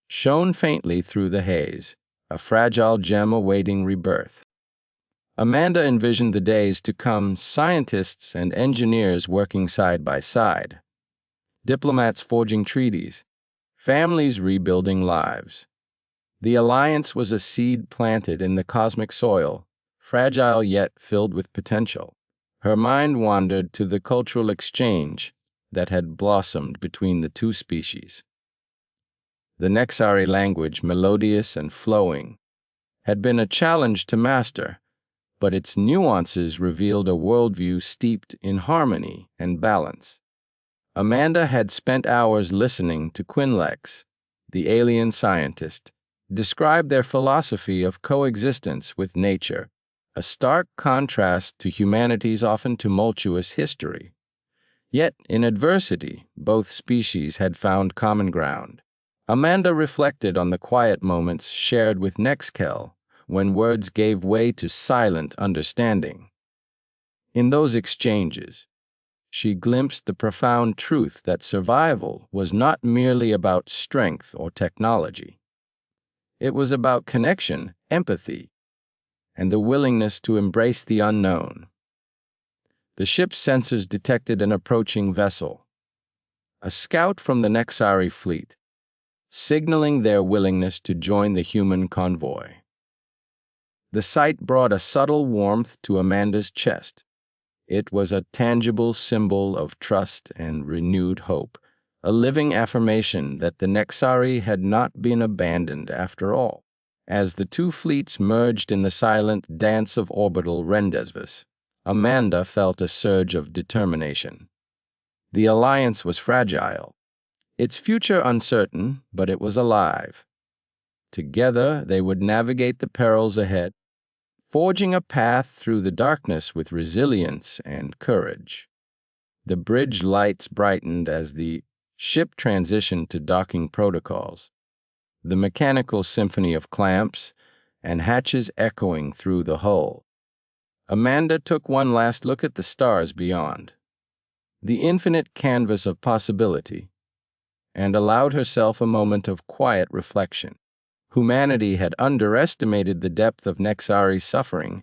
shone faintly through the haze, a fragile gem awaiting rebirth. Amanda envisioned the days to come, scientists and engineers working side by side, diplomats forging treaties, families rebuilding lives. The alliance was a seed planted in the cosmic soil, fragile yet filled with potential. Her mind wandered to the cultural exchange that had blossomed between the two species. The Nexari language, melodious and flowing, had been a challenge to master, but its nuances revealed a worldview steeped in harmony and balance. Amanda had spent hours listening to Quinlex, the alien scientist, describe their philosophy of coexistence with nature, a stark contrast to humanity's often tumultuous history. Yet, in adversity, both species had found common ground. Amanda reflected on the quiet moments shared with Nex'Kel, when words gave way to silent understanding. In those exchanges, she glimpsed the profound truth that survival was not merely about strength or technology. It was about connection, empathy, and the willingness to embrace the unknown. The ship's sensors detected an approaching vessel, a scout from the Nexari fleet, signaling their willingness to join the human convoy. The sight brought a subtle warmth to Amanda's chest. It was a tangible symbol of trust and renewed hope, a living affirmation that the Nexari had not been abandoned after all. As the two fleets merged in the silent dance of orbital rendezvous, Amanda felt a surge of determination. The alliance was fragile, its future uncertain, but it was alive. Together, they would navigate the perils ahead, forging a path through the darkness with resilience and courage. The bridge lights brightened as the ship transitioned to docking protocols, the mechanical symphony of clamps and hatches echoing through the hull. Amanda took one last look at the stars beyond, the infinite canvas of possibility, and allowed herself a moment of quiet reflection. Humanity had underestimated the depth of Nexari's suffering,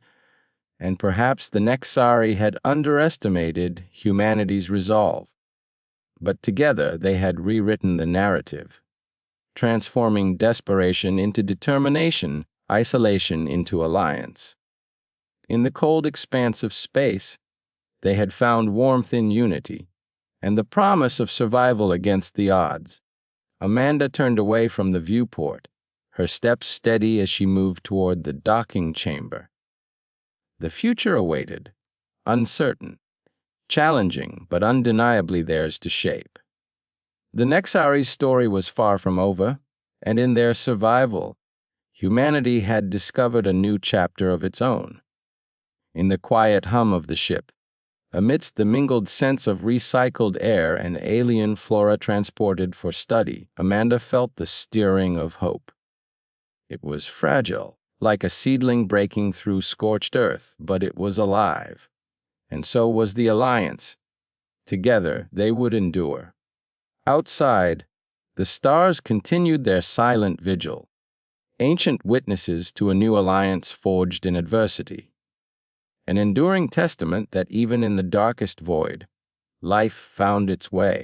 and perhaps the Nexari had underestimated humanity's resolve. But together they had rewritten the narrative, transforming desperation into determination, isolation into alliance. In the cold expanse of space, they had found warmth in unity, and the promise of survival against the odds. Amanda turned away from the viewport, her steps steady as she moved toward the docking chamber. The future awaited, uncertain, challenging, but undeniably theirs to shape. The Nexari's story was far from over, and in their survival, humanity had discovered a new chapter of its own. In the quiet hum of the ship, amidst the mingled scents of recycled air and alien flora transported for study, Amanda felt the stirring of hope. It was fragile, like a seedling breaking through scorched earth, but it was alive. And so was the alliance. Together, they would endure. Outside, the stars continued their silent vigil, ancient witnesses to a new alliance forged in adversity. An enduring testament that even in the darkest void, life found its way.